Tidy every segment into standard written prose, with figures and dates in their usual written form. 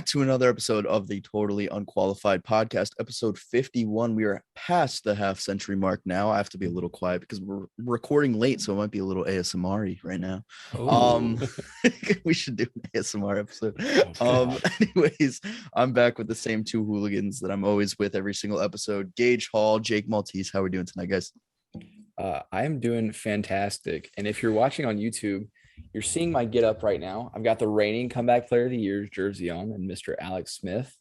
to another episode of the Totally Unqualified podcast, episode 51. We are past the half century mark now. I have to be a little quiet because we're recording late, so it might be a little ASMR-y right now. We should do an ASMR episode. Anyways, I'm back with the same two hooligans that I'm always with every single episode. Gage Hall, Jake Maltese. How are we doing tonight, guys? I am doing fantastic. And if you're watching on YouTube, you're seeing my get up right now. I've got the reigning comeback player of the year jersey on and Mr. Alex Smith.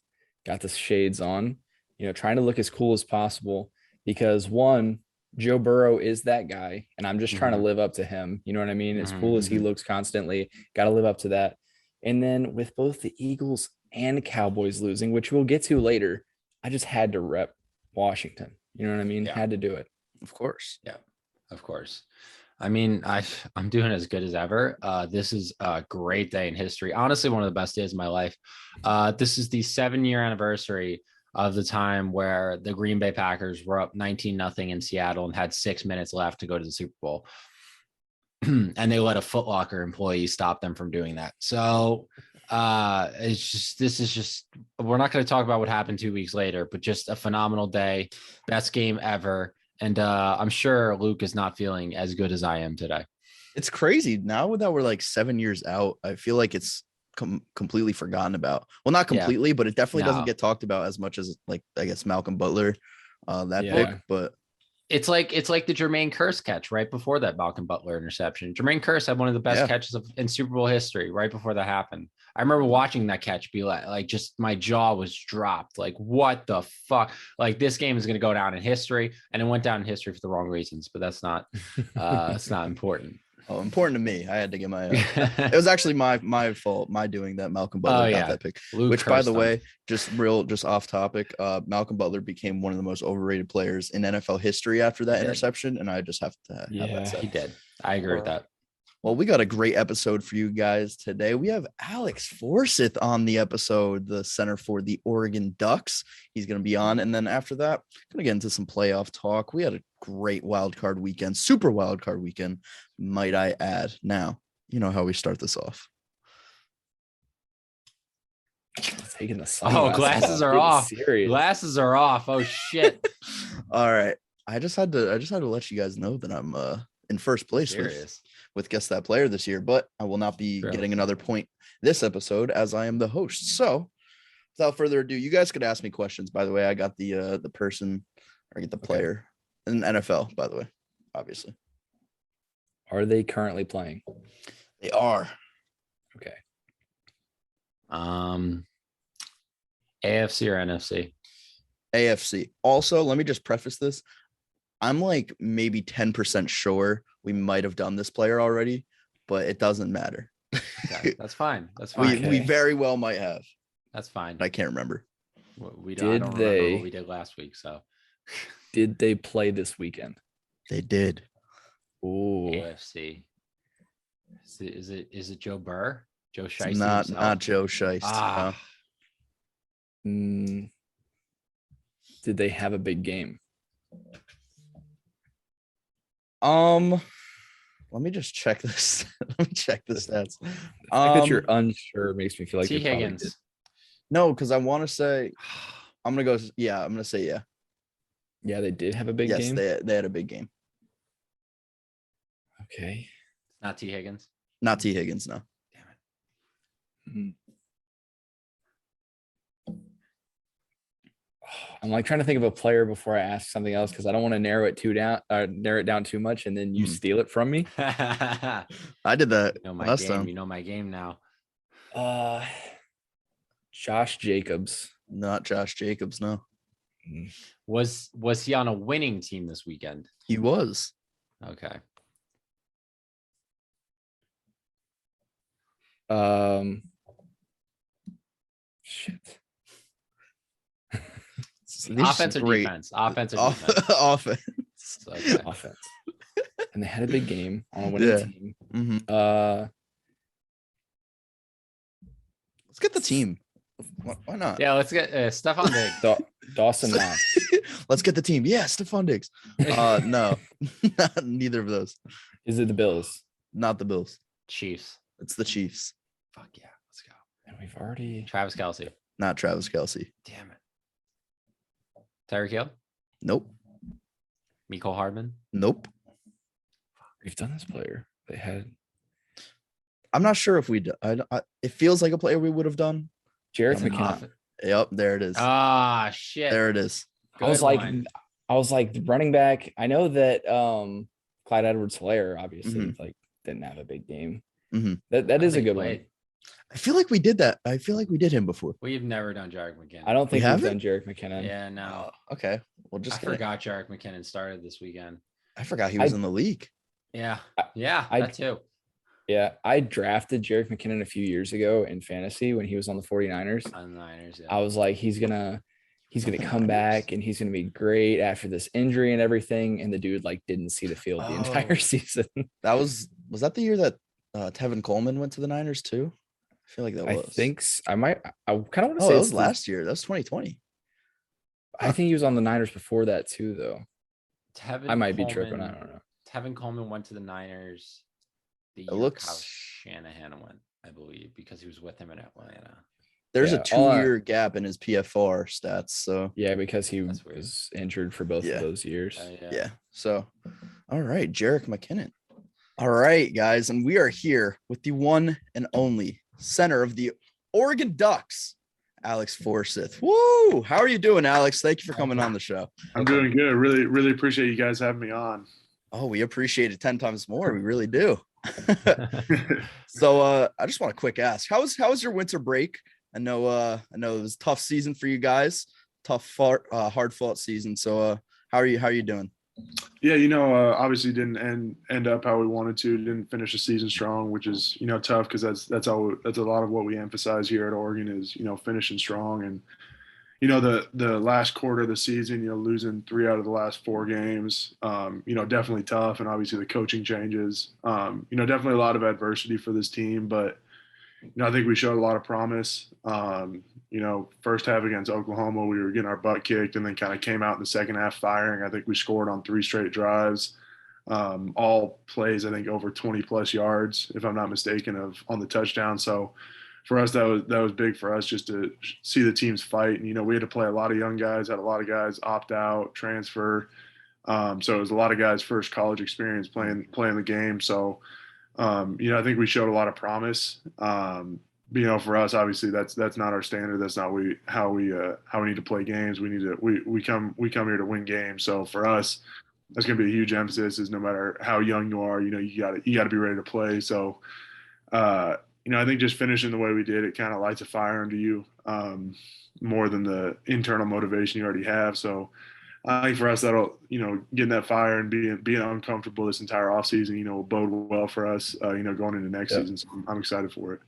Got the shades on, trying to look as cool as possible because one, Joe Burrow is that guy. And I'm just trying to live up to him. You know what I mean? As cool as he looks constantly, got to live up to that. And then with both the Eagles and Cowboys losing, which we'll get to later, I just had to rep Washington. You know what I mean? Yeah. Had to do it. Of course. Yeah, of course. I mean, I'm doing as good as ever. This is a great day in history. Honestly, one of the best days of my life. This is the 7-year anniversary of the time where the Green Bay Packers were up 19-0 in Seattle and had 6 minutes left to go to the Super Bowl. And they let a Foot Locker employee stop them from doing that. So we're not going to talk about what happened 2 weeks later, but just a phenomenal day. Best game ever. And I'm sure Luke is not feeling as good as I am today. It's crazy. Now that we're like 7 years out, I feel like it's completely forgotten about. Well, not completely, but it definitely doesn't get talked about as much as, like, I guess Malcolm Butler, pick. But it's like the Jermaine Kearse catch right before that Malcolm Butler interception. Jermaine Kearse had one of the best catches in Super Bowl history right before that happened. I remember watching that catch be like just my jaw was dropped. Like, what the fuck? Like, this game is going to go down in history, and it went down in history for the wrong reasons, but that's not, it's not important. Oh, important to me. I had to get my, it was actually my fault. My doing that Malcolm Butler got that pick, Luke which by the him. way, just off topic, Malcolm Butler became one of the most overrated players in NFL history after that interception. And I just have to have that said. He did. I agree with that. Well, we got a great episode for you guys today. We have Alex Forsyth on the episode, the center for the Oregon Ducks. He's going to be on. And then after that, going to get into some playoff talk. We had a great wildcard weekend, super wildcard weekend, might I add. Now, you know how we start this off. Taking the glasses are off. Serious. Glasses are off. Oh, shit. All right. I just had to let you guys know that I'm in first place with Guess That Player this year, but I will not be getting another point this episode as I am the host. So without further ado, you guys could ask me questions. By the way, I got the person, or I get the player in NFL, by the way, obviously. Are they currently playing? They are. Okay. AFC or NFC? AFC. Also, let me just preface this. I'm like maybe 10% sure we might have done this player already, but it doesn't matter. Okay, that's fine. That's fine. We very well might have. That's fine. I can't remember. I don't remember what we did last week. So, did they play this weekend? They did. Ooh. AFC. Is it Joe Burr? Joe Shiesty? Not Joe Shiesty. Did they have a big game? Let me just check this. Let me check the stats. The fact that you're unsure makes me feel like T. Higgins. No, because I want to say I'm gonna go. Yeah, I'm gonna say yeah. Yeah, they did have a big game. Yes, they had a big game. Okay. Not T. Higgins. Not T. Higgins. No. Damn it. I'm like trying to think of a player before I ask something else because I don't want to narrow it down too much and then you steal it from me. I did that last time. You know my game now. Josh Jacobs. Not Josh Jacobs, no. Was he on a winning team this weekend? He was. Okay. Shit. Offense or defense? Offense or defense? Offense. Okay. Offense. And they had a big game on a winning team. Let's get the team. Why not? Yeah, let's get Stephon Diggs. Dawson Knox. Let's get the team. Yeah, Stephon Diggs. No, neither of those. Is it the Bills? Not the Bills. Chiefs. It's the Chiefs. Fuck yeah, let's go. we've already. Travis Kelce. Not Travis Kelce. Damn it. Tyreek Hill. Nope. Mecole Hardman. Nope. We've done this player. They had I'm not sure if we. It feels like a player we would have done. Jerick I'm McKinnon. not. Yep, there it is. Ah, shit. There it is. I was like the running back. I know that Clyde Edwards-Helaire obviously like didn't have a big game. That is a good one. I feel like we did that. I feel like we did him before. We've never done Jerick McKinnon. I don't think we've done Jerick McKinnon. Yeah, no. Okay. Well, I forgot Jerick McKinnon started this weekend. I forgot he was in the league. Yeah. That too. Yeah, I drafted Jerick McKinnon a few years ago in fantasy when he was on the 49ers. On the Niners, yeah. I was like, he's gonna come back and he's gonna be great after this injury and everything. And the dude like didn't see the field the entire season. Was that the year that Tevin Coleman went to the Niners too? I feel like that was. I think I kind of want to say that was last year. That was 2020. I think he was on the Niners before that too, though. I might be tripping. I don't know. Tevin Coleman went to the Niners. The year Kyle Shanahan went, I believe, because he was with him in Atlanta. There's a 2-year gap in his PFR stats. So yeah, because he was injured for both of those years. Yeah. So, all right, Jerick McKinnon. All right, guys, and we are here with the one and only center of the Oregon Ducks, Alex Forsyth. Woo! How are you doing, Alex? Thank you for coming on the show. I'm doing good. Really, really appreciate you guys having me on. Oh, we appreciate it 10 times more. We really do. So I just want a quick ask. How was your winter break? I know it was a tough season for you guys. Tough, hard fought season. So how are you doing? Yeah, obviously didn't end up how we wanted to. Didn't finish the season strong, which is tough because that's a lot of what we emphasize here at Oregon is finishing strong. And the last quarter of the season, losing 3 out of the last 4 games, definitely tough. And obviously the coaching changes, definitely a lot of adversity for this team. But, I think we showed a lot of promise. First half against Oklahoma, we were getting our butt kicked and then kind of came out in the second half firing. I think we scored on 3 straight drives, all plays, I think over 20 plus yards, if I'm not mistaken, on the touchdown. So, for us, that was big for us just to see the teams fight. And, we had to play a lot of young guys, had a lot of guys opt out, transfer. So it was a lot of guys' first college experience playing the game. So, I think we showed a lot of promise. For us, obviously that's not our standard. That's not how we need to play games. We come here to win games. So for us, that's going to be a huge emphasis is no matter how young you are, you got to be ready to play. So, I think just finishing the way we did, it kind of lights a fire under you more than the internal motivation you already have. So I think for us, that'll, getting that fire and being uncomfortable this entire offseason, will bode well for us, going into next season. So I'm excited for it.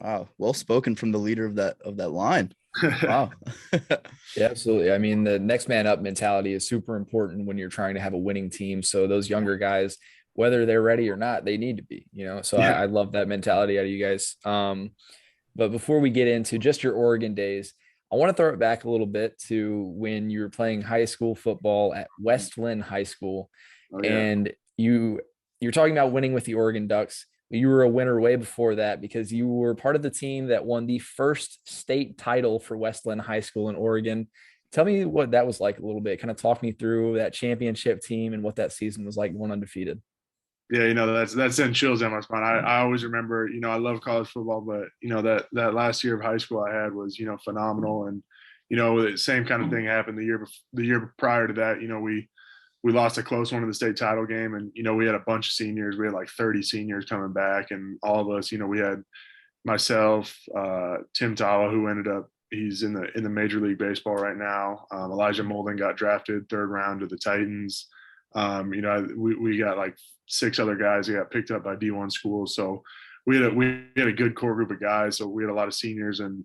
Wow. Well spoken from the leader of that line. Wow. Yeah, absolutely. I mean, the next man up mentality is super important when you're trying to have a winning team. So those younger guys, whether they're ready or not, they need to be, so yeah. I love that mentality out of you guys. But before we get into just your Oregon days, I want to throw it back a little bit to when you were playing high school football at Westland High School. And you're talking about winning with the Oregon Ducks. You were a winner way before that because you were part of the team that won the first state title for Westland High School in Oregon. Tell me what that was like a little bit. Kind of talk me through that championship team and what that season was like, going undefeated. Yeah, that sent chills down my spine. I always remember, I love college football, but that last year of high school I had was, phenomenal. And, the same kind of thing happened the year prior to that. We lost a close one in the state title game, and we had a bunch of seniors. We had like 30 seniors coming back, and all of us, we had myself, Tim Tawa, who ended up he's in the Major League Baseball right now. Elijah Molden got drafted 3rd round to the Titans. We got like 6 other guys that got picked up by D1 schools. So we had a good core group of guys. So we had a lot of seniors, and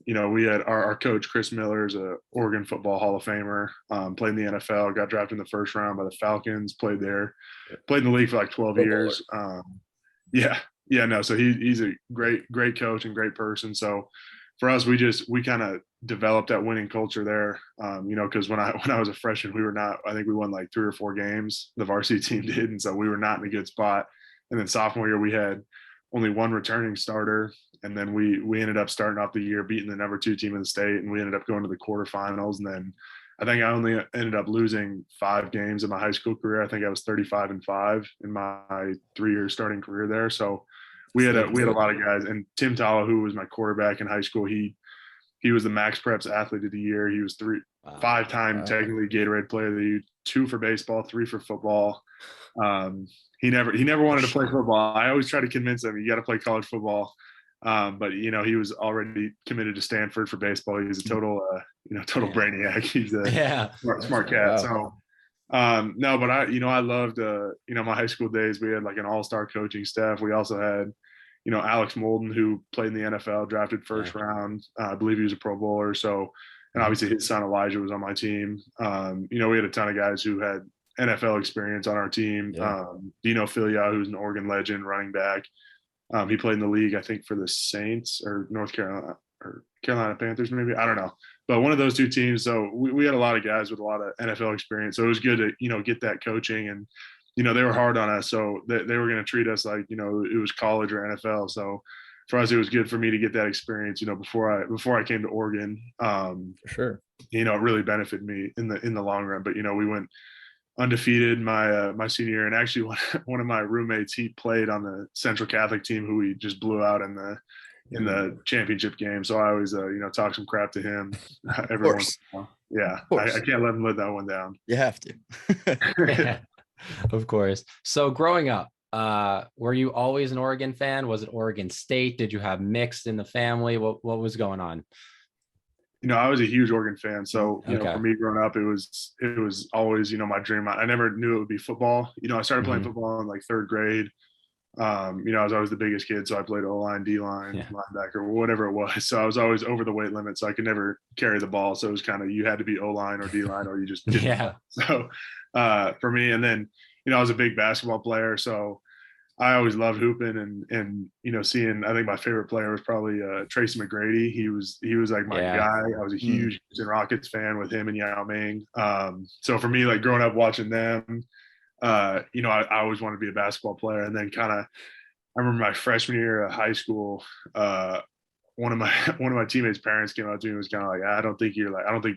we had our coach Chris Miller is a Oregon Football Hall of Famer. Played in the NFL, got drafted in the 1st round by the Falcons. Played in the league for like 12 years. So he's a great coach and great person. So for us, we kind of developed that winning culture there. Because when I was a freshman, I think we won like 3 or 4 games. The varsity team did, and so we were not in a good spot. And then sophomore year, we had only 1 returning starter. And then we ended up starting off the year beating the number 2 team in the state, and we ended up going to the quarterfinals. And then I think I only ended up losing 5 games in my high school career. I think I was 35-5 in my 3-year starting career there. So we had a lot of guys. And Tim Talla, who was my quarterback in high school, he was the Max Preps Athlete of the Year. He was 5-time technically Gatorade Player of the Year, 2 for baseball, 3 for football. He never wanted to play football. I always try to convince him, you got to play college football. But he was already committed to Stanford for baseball. He's a total brainiac. He's a smart cat. Wow. So, no, but I loved, my high school days. We had like an all-star coaching staff. We also had, Alex Molden, who played in the NFL, drafted first round. I believe he was a Pro Bowler. So, and obviously his son Elijah was on my team. We had a ton of guys who had NFL experience on our team. Dino Filia, who's an Oregon legend, running back. He played in the league, I think, for the Saints or North Carolina or Carolina Panthers, maybe. I don't know. But one of those 2 teams. So we had a lot of guys with a lot of NFL experience. So it was good to, get that coaching. And, they were hard on us. So they were going to treat us like, it was college or NFL. So for us, it was good for me to get that experience, before I came to Oregon. For sure. It really benefited me in the long run. But, we went undefeated my senior year, and actually one of my roommates, he played on the Central Catholic team, who we just blew out in the championship game. So I always talk some crap to him every once in a while. Yeah, I can't let him let that one down. You have to. Yeah, of course. So growing up, were you always an Oregon fan? Was it Oregon State? Did you have mixed in the family? What was going on? I was a huge Oregon fan. So, for me growing up, it was always, my dream. I never knew it would be football. I started playing football in like 3rd grade. I was always the biggest kid. So I played O-line, D-line, linebacker, whatever it was. So I was always over the weight limit. So I could never carry the ball. So it was kind of, you had to be O-line or D-line, or you just didn't. Yeah. So for me, and then, I was a big basketball player. So I always loved hooping and seeing. I think my favorite player was probably Tracy McGrady. He was like my guy. I was a huge Houston Rockets fan with him and Yao Ming. So for me, like growing up watching them, I always wanted to be a basketball player. And then I remember my freshman year of high school, one of my teammates' parents came out to me and was kind of like, I don't think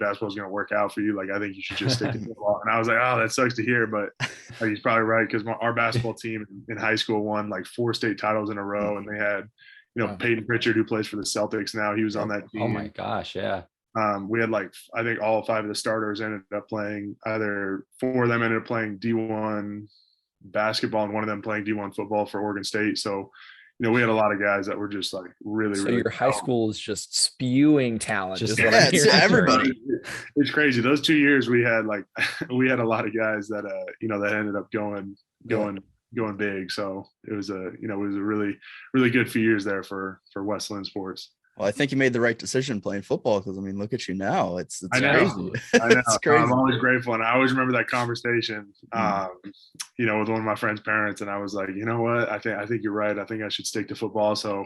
basketball is going to work out for you. Like, I think you should just stick to football. And I was like, oh, that sucks to hear, but like, he's probably right, because our basketball team in high school won like 4 state titles in a row, and they had, Peyton Pritchard, who plays for the Celtics now. He was on that team. Oh my gosh, yeah. We had I think all 5 of the starters ended up playing, either 4 of them ended up playing D1 basketball, and one of them playing D1 football for Oregon State. So, we had a lot of guys that were just like really, so really your high school is just spewing talent. It's everybody. It's crazy. Those 2 years we had a lot of guys that that ended up going big. So it was a really, really good few years there for Westland sports. Well, I think you made the right decision playing football, because look at you now. It's I know. crazy. I know. It's crazy. I'm always grateful, and I always remember that conversation, with one of my friend's parents, and I was like, you know what, I think you're right. I think I should stick to football. So,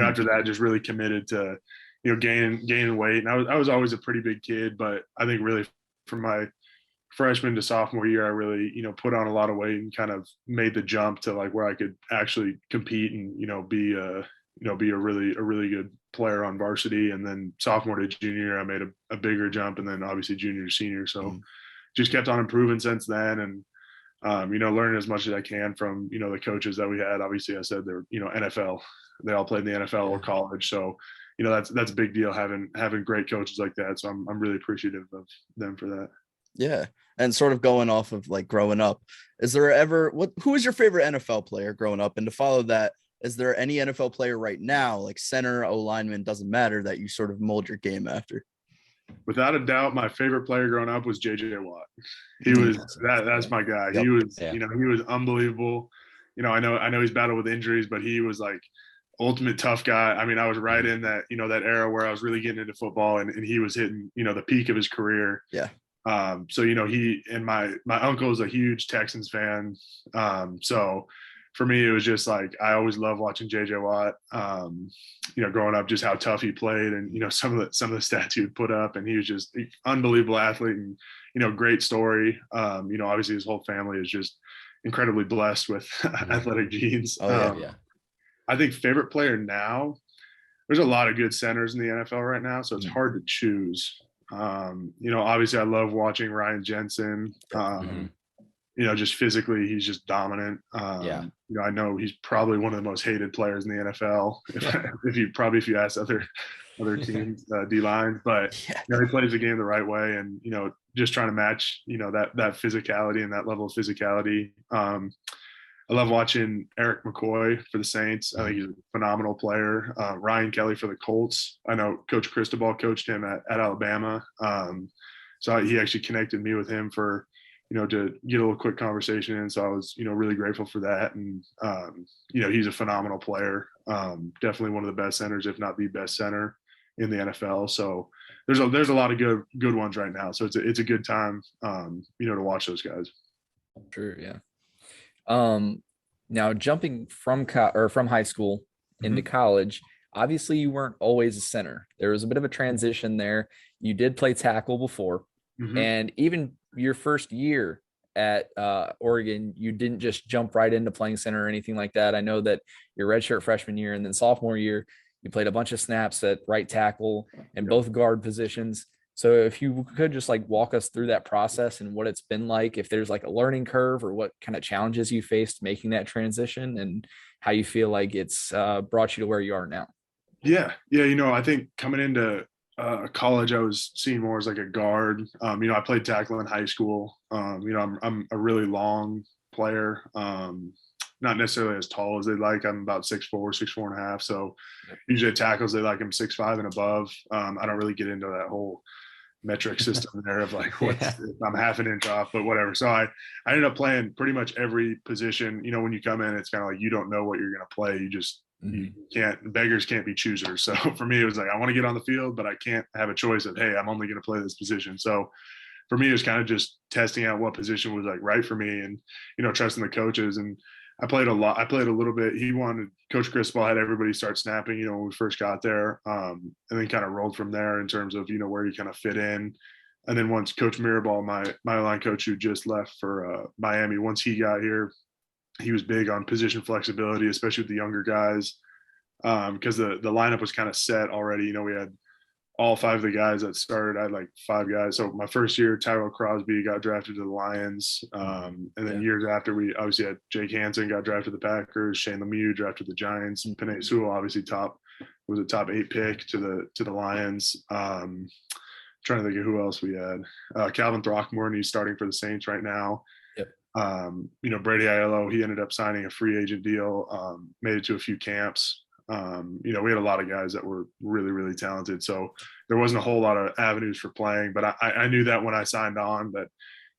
after that, just really committed to, gaining weight. And I was always a pretty big kid, but I think really from my freshman to sophomore year, I really, put on a lot of weight and kind of made the jump to like where I could actually compete and, be a really good player on varsity. And then sophomore to junior year, I made a bigger jump, and then obviously junior to senior. So just kept on improving since then. And, learning as much as I can from, the coaches that we had. Obviously I said they're, NFL, they all played in the NFL or college. So, that's a big deal having great coaches like that. So I'm really appreciative of them for that. Yeah. And sort of going off of like growing up, who was your favorite NFL player growing up? And to follow that, is there any NFL player right now, like center, O-lineman, doesn't matter, that you sort of mold your game after? Without a doubt, my favorite player growing up was JJ Watt. He was that's my guy. Yep. He was, he was unbelievable. I know he's battled with injuries, but he was like ultimate tough guy. I was right in that, that era where I was really getting into football, and he was hitting, the peak of his career. Yeah. So, he and my uncle is a huge Texans fan. So for me, it was just like, I always loved watching JJ Watt, growing up, just how tough he played, and, some of the stats he would put up, and he was just an unbelievable athlete, and, great story. Obviously his whole family is just incredibly blessed with athletic genes. Oh, yeah. I think favorite player now, there's a lot of good centers in the NFL right now, so it's hard to choose. Obviously I love watching Ryan Jensen. Just physically, he's just dominant. I know he's probably one of the most hated players in the NFL. If you ask other teams, D line, but he plays the game the right way, and just trying to match that physicality and that level of physicality. I love watching Eric McCoy for the Saints. I think he's a phenomenal player. Ryan Kelly for the Colts. I know Coach Cristobal coached him at Alabama. So he actually connected me with him for, to get a little quick conversation in. So I was, really grateful for that. And, he's a phenomenal player. Definitely one of the best centers, if not the best center in the NFL. So there's a lot of good ones right now. So it's a good time, to watch those guys. Sure. Yeah. Now jumping from high school into college, obviously you weren't always a center. There was a bit of a transition there. You did play tackle before, and even your first year at Oregon, you didn't just jump right into playing center or anything like that. I know that your redshirt freshman year and then sophomore year, you played a bunch of snaps at right tackle and both guard positions. So if you could just walk us through that process and what it's been like, if there's a learning curve or what kind of challenges you faced making that transition and how you feel like it's brought you to where you are now. Yeah. I think coming into college, I was seen more as a guard. I played tackle in high school. I'm a really long player. Not necessarily as tall as they'd like. I'm about 6'4", 6'4.5". So usually at tackles, they like I'm 6'5" and above. I don't really get into that whole metric system there of I'm half an inch off, but whatever. So I ended up playing pretty much every position. When you come in, it's kind of you don't know what you're going to play. You just, beggars can't be choosers. So for me, it was I want to get on the field, but I can't have a choice of, hey, I'm only going to play this position. So for me, it was kind of just testing out what position was right for me and, trusting the coaches. And I played a lot. I played a little bit. Coach Cristobal had everybody start snapping, when we first got there, and then kind of rolled from there in terms of, where you kind of fit in. And then once Coach Mirabal, my line coach who just left for Miami, once he got here, he was big on position flexibility, especially with the younger guys, because the lineup was kind of set already. We had all 5 of the guys that started. I had 5 guys. So my first year, Tyrell Crosby got drafted to the Lions. And then years after, we obviously had Jake Hansen got drafted to the Packers, Shane Lemieux drafted to the Giants, and Penei Sewell obviously was a top 8 pick to the Lions. Trying to think of who else we had. Calvin Throckmorton, he's starting for the Saints right now. Brady Aiello, he ended up signing a free agent deal, made it to a few camps. We had a lot of guys that were really, really talented. So there wasn't a whole lot of avenues for playing, but I knew that when I signed on that,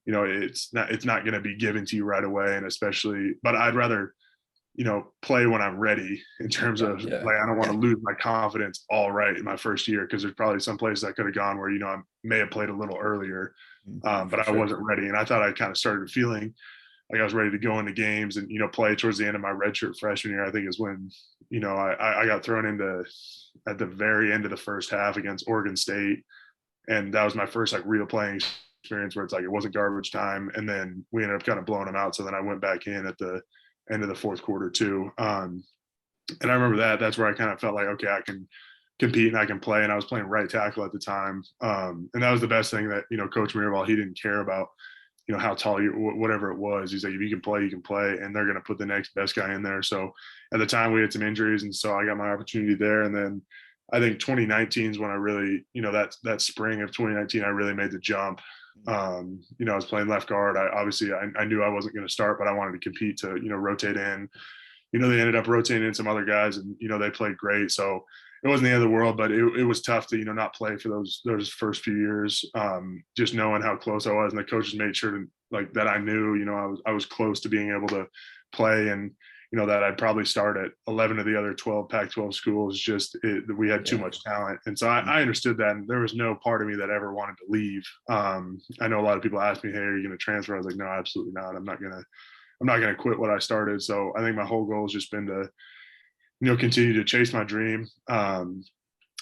it's not going to be given to you right away. And especially, but I'd rather, play when I'm ready in terms of I don't want to lose my confidence all right in my first year. Cause there's probably some places I could have gone where, I may have played a little earlier, but I wasn't ready. And I thought I kind of started feeling like I was ready to go into games and, play towards the end of my redshirt freshman year. I think is when, I got thrown into at the very end of the first half against Oregon State. And that was my first real playing experience where it's it wasn't garbage time. And then we ended up kind of blowing them out. So then I went back in at the end of the fourth quarter too. And I remember that's where I kind of felt okay, I can compete and I can play. And I was playing right tackle at the time. And that was the best thing that, Coach Mirabal, he didn't care about, how tall you, whatever it was. He's if you can play, you can play, and they're going to put the next best guy in there. So at the time we had some injuries, and so I got my opportunity there. And then I think 2019 is when I really, that spring of 2019, I really made the jump. I was playing left guard. I knew I wasn't going to start, but I wanted to compete to, rotate in. They ended up rotating in some other guys, and they played great. So it wasn't the end of the world, but it was tough to, not play for those first few years. Just knowing how close I was, and the coaches made sure to that I knew, I was close to being able to play, and that I'd probably start at 11 of the other 12 Pac-12 schools. We had too much talent, and so I understood that, and there was no part of me that ever wanted to leave. I know a lot of people asked me, "Hey, are you going to transfer?" I was like, "No, absolutely not. I'm not gonna quit what I started." So I think my whole goal has just been to, continue to chase my dream. And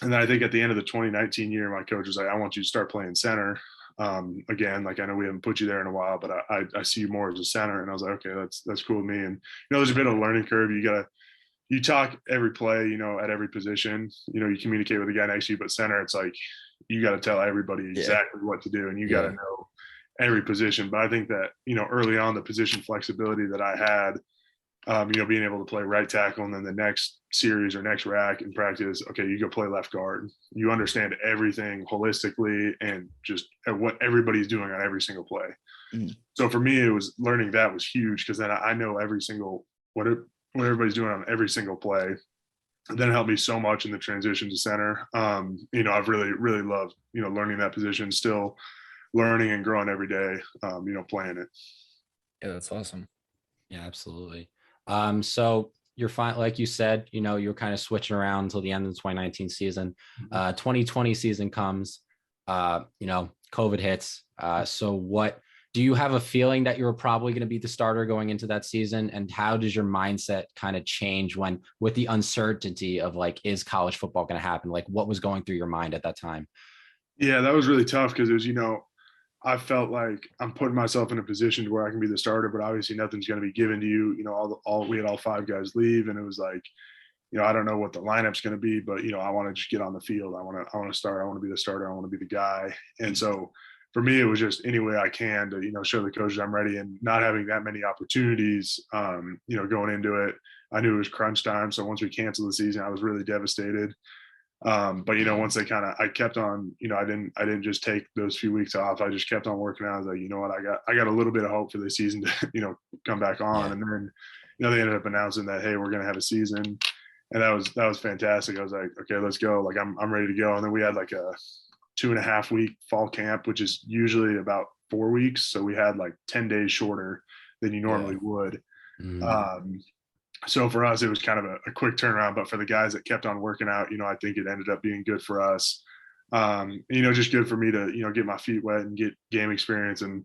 then I think at the end of the 2019 year, my coach was like, "I want you to start playing center again. I know we haven't put you there in a while, but I see you more as a center." And I was like, "Okay, that's cool with me." And there's a bit of a learning curve. You you talk every play, at every position, you communicate with the guy next to you, but center, it's like, you got to tell everybody exactly what to do, and you got to know every position. But I think that, early on, the position flexibility that I had, being able to play right tackle, and then the next series or next rack in practice, okay, you go play left guard. You understand everything holistically and just what everybody's doing on every single play. Mm-hmm. So for me, it was learning that was huge, because then I know every single what everybody's doing on every single play. And then it helped me so much in the transition to center. I've really, really loved, learning that position, still learning and growing every day, playing it. Yeah, that's awesome. Yeah, absolutely. So you're fine. Like you said, you're kind of switching around until the end of the 2019 season. 2020 season comes, COVID hits. So what do you have a feeling that you're probably going to be the starter going into that season? And how does your mindset kind of change with the uncertainty of like, is college football going to happen? Like, what was going through your mind at that time? Yeah, that was really tough, because it was, I felt like I'm putting myself in a position to where I can be the starter, but obviously nothing's going to be given to you. We had all 5 guys leave, and it was like, I don't know what the lineup's going to be, but I want to just get on the field. I want to start. I want to be the starter. I want to be the guy. And so for me, it was just any way I can to, show the coaches I'm ready, and not having that many opportunities, going into it. I knew it was crunch time. So once we canceled the season, I was really devastated. But once I kept on, I didn't just take those few weeks off. I just kept on working out. I was like, you know what, I got a little bit of hope for this season to, come back on. And then, they ended up announcing that, hey, we're going to have a season. And that was fantastic. I was like, okay, let's go. Like, I'm ready to go. And then we had like a 2.5 week fall camp, which is usually about 4 weeks. So we had like 10 days shorter than you normally would. So for us, it was kind of a quick turnaround, but for the guys that kept on working out, I think it ended up being good for us. Just good for me to, get my feet wet and get game experience. And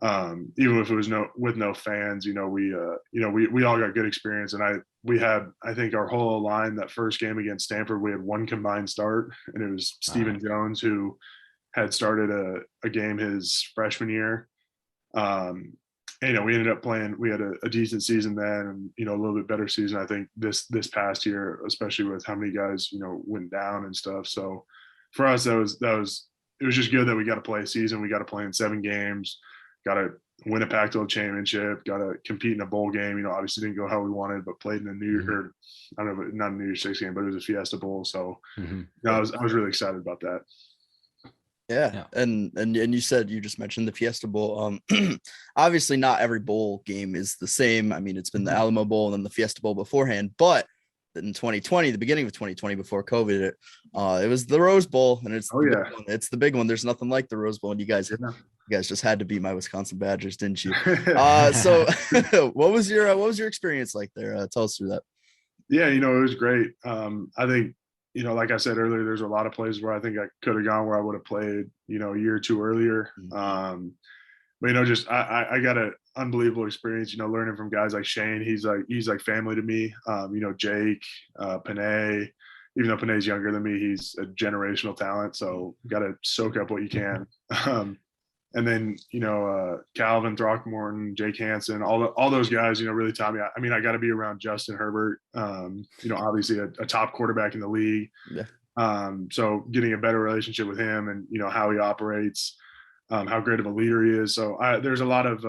even if it was with no fans, we all got good experience. And I think our whole line, that first game against Stanford, we had 1 combined start, and it was Stephen Jones, who had started a game his freshman year. We ended up playing, we had a decent season then, and, a little bit better season, I think, this past year, especially with how many guys, went down and stuff. So for us, it was just good that we got to play a season. We got to play in 7 games, got to win a Pac-12 championship, got to compete in a bowl game. Obviously didn't go how we wanted, but played in a New Year, or I don't know, not a New Year's Six game, but it was a Fiesta Bowl. So I was really excited about that. Yeah. And you said, you just mentioned the Fiesta Bowl. Obviously not every bowl game is the same. I mean, it's been the Alamo Bowl and then the Fiesta Bowl beforehand, but in 2020, the beginning of 2020, before COVID, it was the Rose Bowl, and it's it's the big one. There's nothing like the Rose Bowl, and you guys just had to beat my Wisconsin Badgers, didn't you? So what was your experience like there? Tell us through that. Yeah, it was great. I think, like I said earlier, there's a lot of places where I think I could have gone where I would have played, a year or two earlier. But I got an unbelievable experience, learning from guys like Shane. He's like family to me. Jake, Panay, even though Panay's younger than me, he's a generational talent. So got to soak up what you can. And then, Calvin Throckmorton, Jake Hansen, all those guys, really taught me. I mean, I got to be around Justin Herbert, obviously a top quarterback in the league. Yeah. So getting a better relationship with him, and, how he operates, how great of a leader he is. So there's a lot of,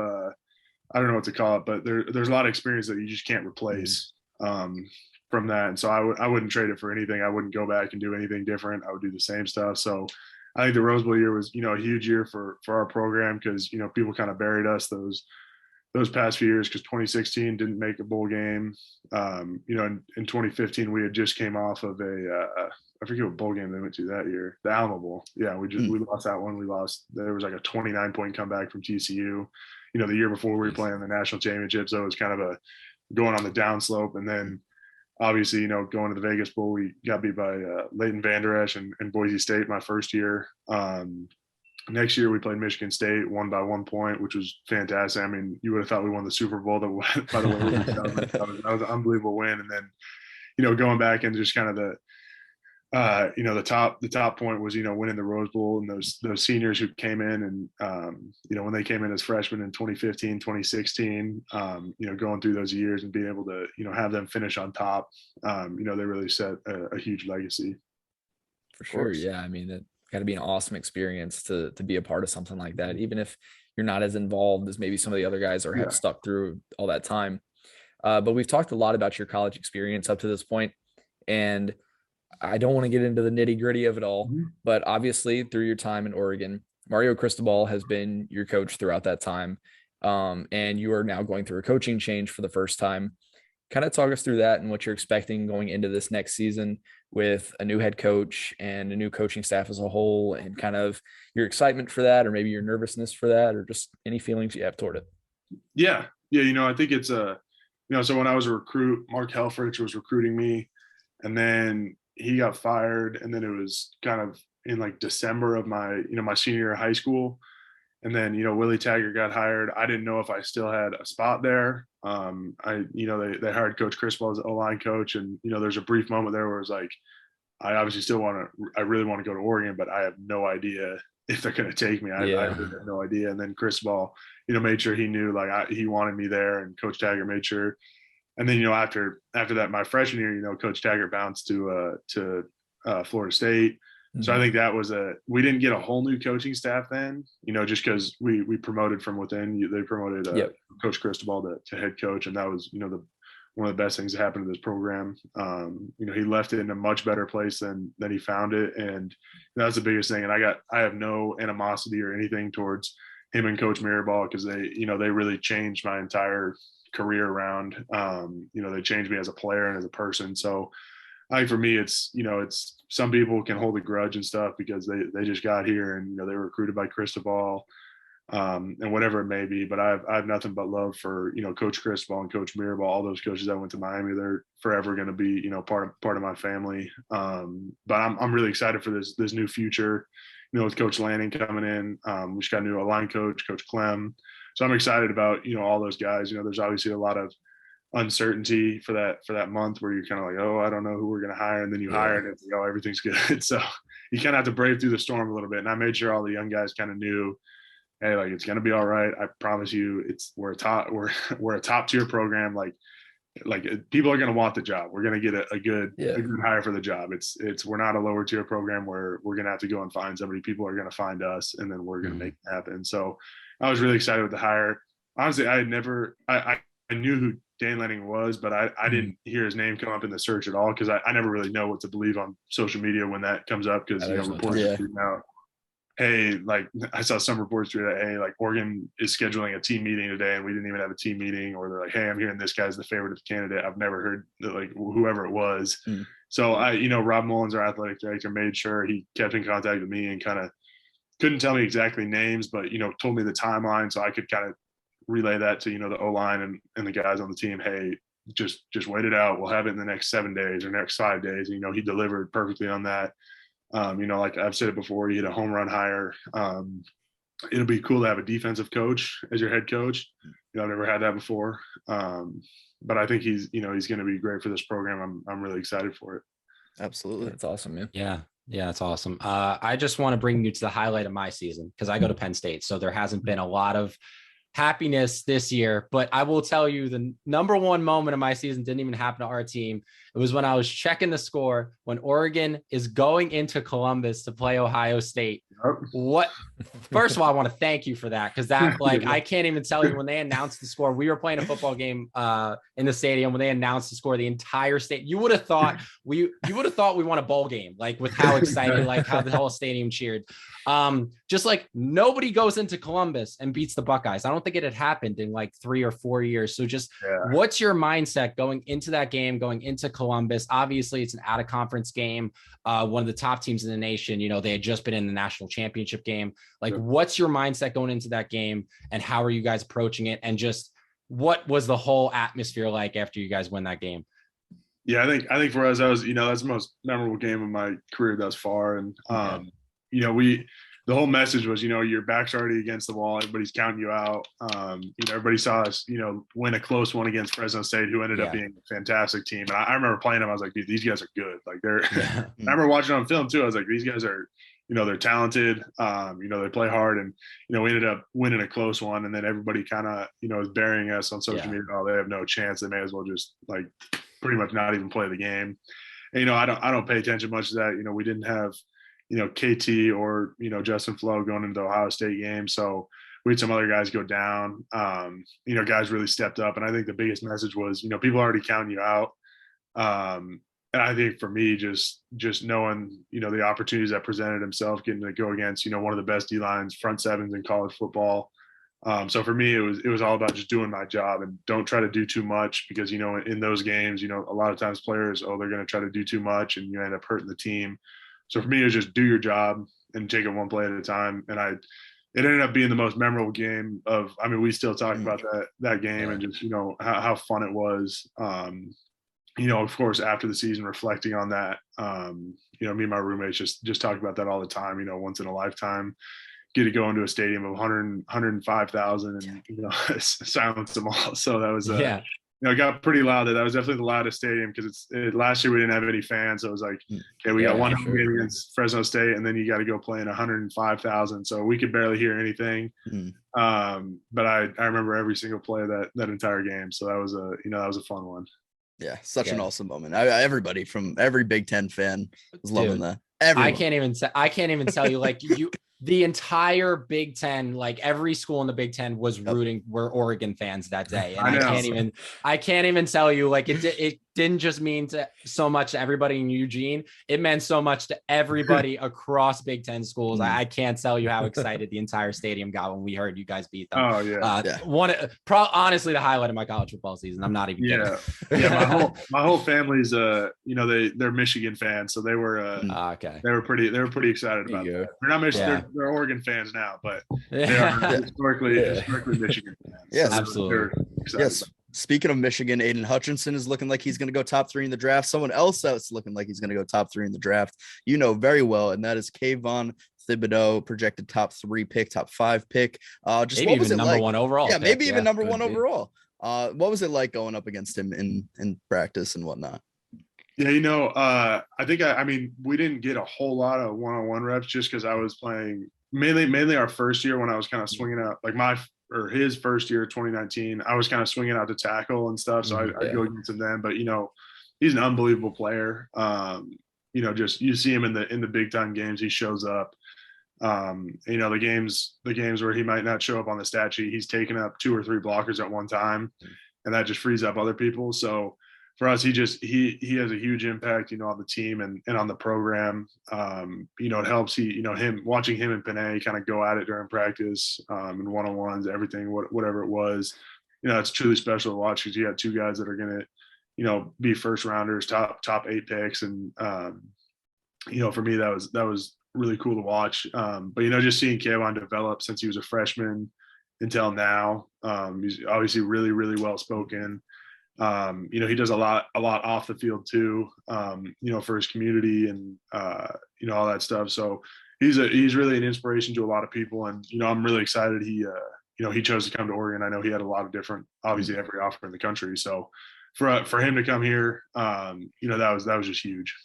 I don't know what to call it, but there's a lot of experience that you just can't replace from that. And so I wouldn't trade it for anything. I wouldn't go back and do anything different. I would do the same stuff. So I think the Rose Bowl year was, a huge year for our program, because, people kind of buried us those past few years, because 2016 didn't make a bowl game. In 2015, we had just came off of I forget what bowl game they went to that year, the Alamo Bowl. Yeah, we lost that one. There was like a 29-point comeback from TCU. The year before we were playing the national championship, so it was kind of going on the downslope. And then obviously, going to the Vegas Bowl, we got beat by Leighton Vander Esch and Boise State my first year. Next year, we played Michigan State, won by 1 point, which was fantastic. I mean, you would have thought we won the Super Bowl. By the way, that was an unbelievable win. And then, going back and just kind of the top point was, winning the Rose Bowl, and those seniors who came in and, when they came in as freshmen in 2015, 2016, going through those years and being able to, have them finish on top, they really set a huge legacy. For sure. Yeah. I mean, it got to be an awesome experience to be a part of something like that, even if you're not as involved as maybe some of the other guys or have stuck through all that time. But we've talked a lot about your college experience up to this point, and I don't want to get into the nitty gritty of it all, but obviously through your time in Oregon, Mario Cristobal has been your coach throughout that time. And you are now going through a coaching change for the first time. Kind of talk us through that and what you're expecting going into this next season with a new head coach and a new coaching staff as a whole, and kind of your excitement for that, or maybe your nervousness for that, or just any feelings you have toward it. Yeah. I think it's so when I was a recruit, Mark Helfrich was recruiting me, and then he got fired, and then it was kind of in like December of my senior year of high school. And then, Willie Taggart got hired. I didn't know if I still had a spot there. They hired Coach Cristobal as O-line coach. And, there's a brief moment there where it was like, I obviously I really want to go to Oregon, but I have no idea if they're going to take me. I really have no idea. And then Cristobal, made sure he knew, like, he wanted me there, and Coach Taggart made sure. And then, after that, my freshman year, Coach Taggart bounced to Florida State. So I think that was we didn't get a whole new coaching staff then, just because we promoted from within. They promoted Coach Cristobal to head coach. And that was, one of the best things that happened to this program. He left it in a much better place than he found it. And that's the biggest thing. And I have no animosity or anything towards him and Coach Mirabal, because they really changed my entire career around. They changed me as a player and as a person. So I think for me, it's some people can hold a grudge and stuff because they just got here and, they were recruited by Cristobal, and whatever it may be. But I have nothing but love for, Coach Cristobal and Coach Mirabal, all those coaches that went to Miami. They're forever going to be, part of my family. But I'm really excited for this new future, with Coach Lanning coming in. We just got a new line coach, Coach Clem. So I'm excited about, all those guys. There's obviously a lot of uncertainty for that month where you're kind of like, oh, I don't know who we're going to hire. And then you hire and it's like, oh, everything's good. So you kind of have to brave through the storm a little bit. And I made sure all the young guys kind of knew, hey, like, it's going to be all right. I promise you, we're a top tier program. Like people are going to want the job. We're going to get a good hire for the job. We're not a lower tier program where we're going to have to go and find somebody. People are going to find us, and then we're going to make it happen. So I was really excited with the hire. Honestly, I knew who Dan Lanning was, but I didn't hear his name come up in the search at all, because I never really know what to believe on social media when that comes up, because reporters out, hey, like, I saw some reports that, hey, like, Oregon is scheduling a team meeting today and we didn't even have a team meeting, or they're like, hey, I'm hearing this guy's the favorite of the candidate. I've never heard that, like, whoever it was. So Rob Mullins, our athletic director, made sure he kept in contact with me and kind of couldn't tell me exactly names, but told me the timeline so I could kind of relay that to the O-line and the guys on the team. Hey, just wait it out. We'll have it in the next 7 days or next 5 days. He delivered perfectly on that. Like I've said it before, he had a home run hire. It'll be cool to have a defensive coach as your head coach. I've never had that before. But I think he's going to be great for this program. I'm really excited for it. Absolutely. That's awesome, man. Yeah, that's awesome. I just want to bring you to the highlight of my season, because I go to Penn State. So there hasn't been a lot of happiness this year, but I will tell you the number one moment of my season didn't even happen to our team. It was when I was checking the score when Oregon is going into Columbus to play Ohio State. First of all, I want to thank you for that, because that, like, I can't even tell you, when they announced the score, we were playing a football game in the stadium. When they announced the score, the entire state, you would have thought we won a bowl game, like, with how excited, like, how the whole stadium cheered. Just like nobody goes into Columbus and beats the Buckeyes. I don't think it had happened in like 3 or 4 years. So just what's your mindset going into that game, going into Columbus? Obviously it's an out of conference game. One of the top teams in the nation, they had just been in the national championship game. Like, what's your mindset going into that game, and how are you guys approaching it? And just what was the whole atmosphere like after you guys win that game? Yeah, I think for us, that was, that's the most memorable game of my career thus far. And, we the whole message was, your back's already against the wall. Everybody's counting you out. Everybody saw us, win a close one against Fresno State, who ended up being a fantastic team. And I remember playing them. I was like, dude, these guys are good. Like I remember watching on film too. I was like, these guys are, they're talented. They play hard, and we ended up winning a close one. And then everybody kind of, is burying us on social media. Oh, they have no chance. They may as well just like pretty much not even play the game. And, I don't pay attention much to that. We didn't have, KT or, Justin Flo going into the Ohio State game. So we had some other guys go down. Guys really stepped up. And I think the biggest message was, people already counting you out. And I think for me, just knowing, the opportunities that presented himself, getting to go against, one of the best D-lines, front sevens in college football. So for me, it was all about just doing my job and don't try to do too much because, in those games, a lot of times players, they're going to try to do too much and you end up hurting the team. So for me, it was just do your job and take it one play at a time. And it ended up being the most memorable game we still talk about that game and just, how fun it was. Of course, after the season, reflecting on that, me and my roommates just talk about that all the time, once in a lifetime, get to go into a stadium of 105,000 and, silence them all. So that was, it got pretty loud. That was definitely the loudest stadium because last year we didn't have any fans. So it was like, okay, we got one home game against Fresno State, and then you got to go play in 105,000. So we could barely hear anything. But I remember every single play of that entire game. So that was a fun one. Yeah, such an awesome moment. Everybody from every Big Ten fan was loving that. Everyone. I can't even tell you, like, the entire Big Ten, like every school in the Big Ten was were Oregon fans that day. And I can't even tell you, like, it didn't just mean so much to everybody in Eugene. It meant so much to everybody across Big Ten schools. I can't tell you how excited the entire stadium got when we heard you guys beat them. Oh yeah. Honestly, the highlight of my college football season. I'm not even kidding. Yeah. My whole family's, they're Michigan fans. So they were, they were pretty excited about that. They're not Michigan, they're Oregon fans now, but they are historically Michigan fans. Yes, so absolutely. Yes. Speaking of Michigan, Aiden Hutchinson is looking like he's going to go top 3 in the draft. Someone else that's looking like he's going to go top 3 in the draft, very well, and that is Kayvon Thibodeau, projected top 3 pick, top 5 pick. Just maybe what was even it number like? 1 overall. Yeah, maybe even number 1 overall. What was it like going up against him in practice and whatnot? Yeah, I think we didn't get a whole lot of one-on-one reps just because I was playing mainly our first year when I was kind of swinging out, like his first year, 2019, I was kind of swinging out to tackle and stuff. So I go against him then, but he's an unbelievable player. Just you see him in the big time games, he shows up. The games where he might not show up on the stat sheet, he's taking up 2 or 3 blockers at one time, and that just frees up other people. So for us, he has a huge impact, on the team and on the program. It helps him watching him and Panay kind of go at it during practice, and one-on-ones, everything, whatever it was, it's truly special to watch because you have 2 guys that are going to, be first rounders, top 8 picks. And, for me, that was really cool to watch. But, just seeing Kayvon develop since he was a freshman until now, he's obviously really, really well-spoken. He does a lot off the field too, for his community and, all that stuff. So he's really an inspiration to a lot of people. And, I'm really excited he chose to come to Oregon. I know he had a lot of different, obviously every offer in the country. So for him to come here, that was just huge.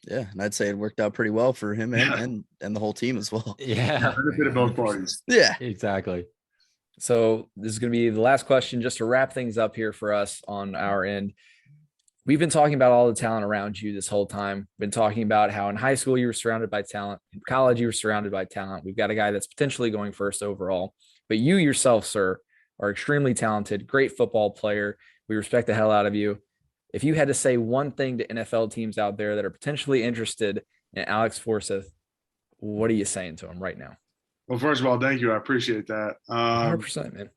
Yeah. And I'd say it worked out pretty well for him and the whole team as well. Yeah. Benefit of both parties. Yeah, exactly. So this is going to be the last question just to wrap things up here for us on our end. We've been talking about all the talent around you this whole time. Been talking about how in high school you were surrounded by talent. In college, you were surrounded by talent. We've got a guy that's potentially going first overall. But you yourself, sir, are extremely talented, great football player. We respect the hell out of you. If you had to say one thing to NFL teams out there that are potentially interested in Alex Forsyth, what are you saying to them right now? Well, first of all, thank you. I appreciate that. 100%, man.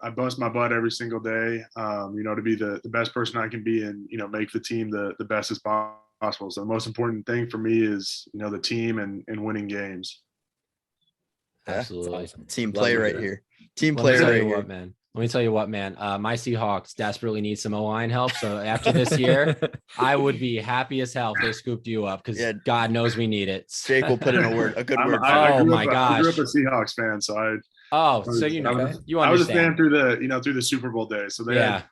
I bust my butt every single day, to be the best person I can be and, make the team the best as possible. So the most important thing for me is, the team and winning games. Absolutely. Awesome. Team play right here. Team play right here. Man. Let me tell you what, man. My Seahawks desperately need some O-line help. So after this year, I would be happy as hell if they scooped you up because God knows we need it. Jake will put in a good word. Oh my gosh! I grew up a Seahawks fan, so so you know, okay. you understand. I was a fan through the Super Bowl days. So they've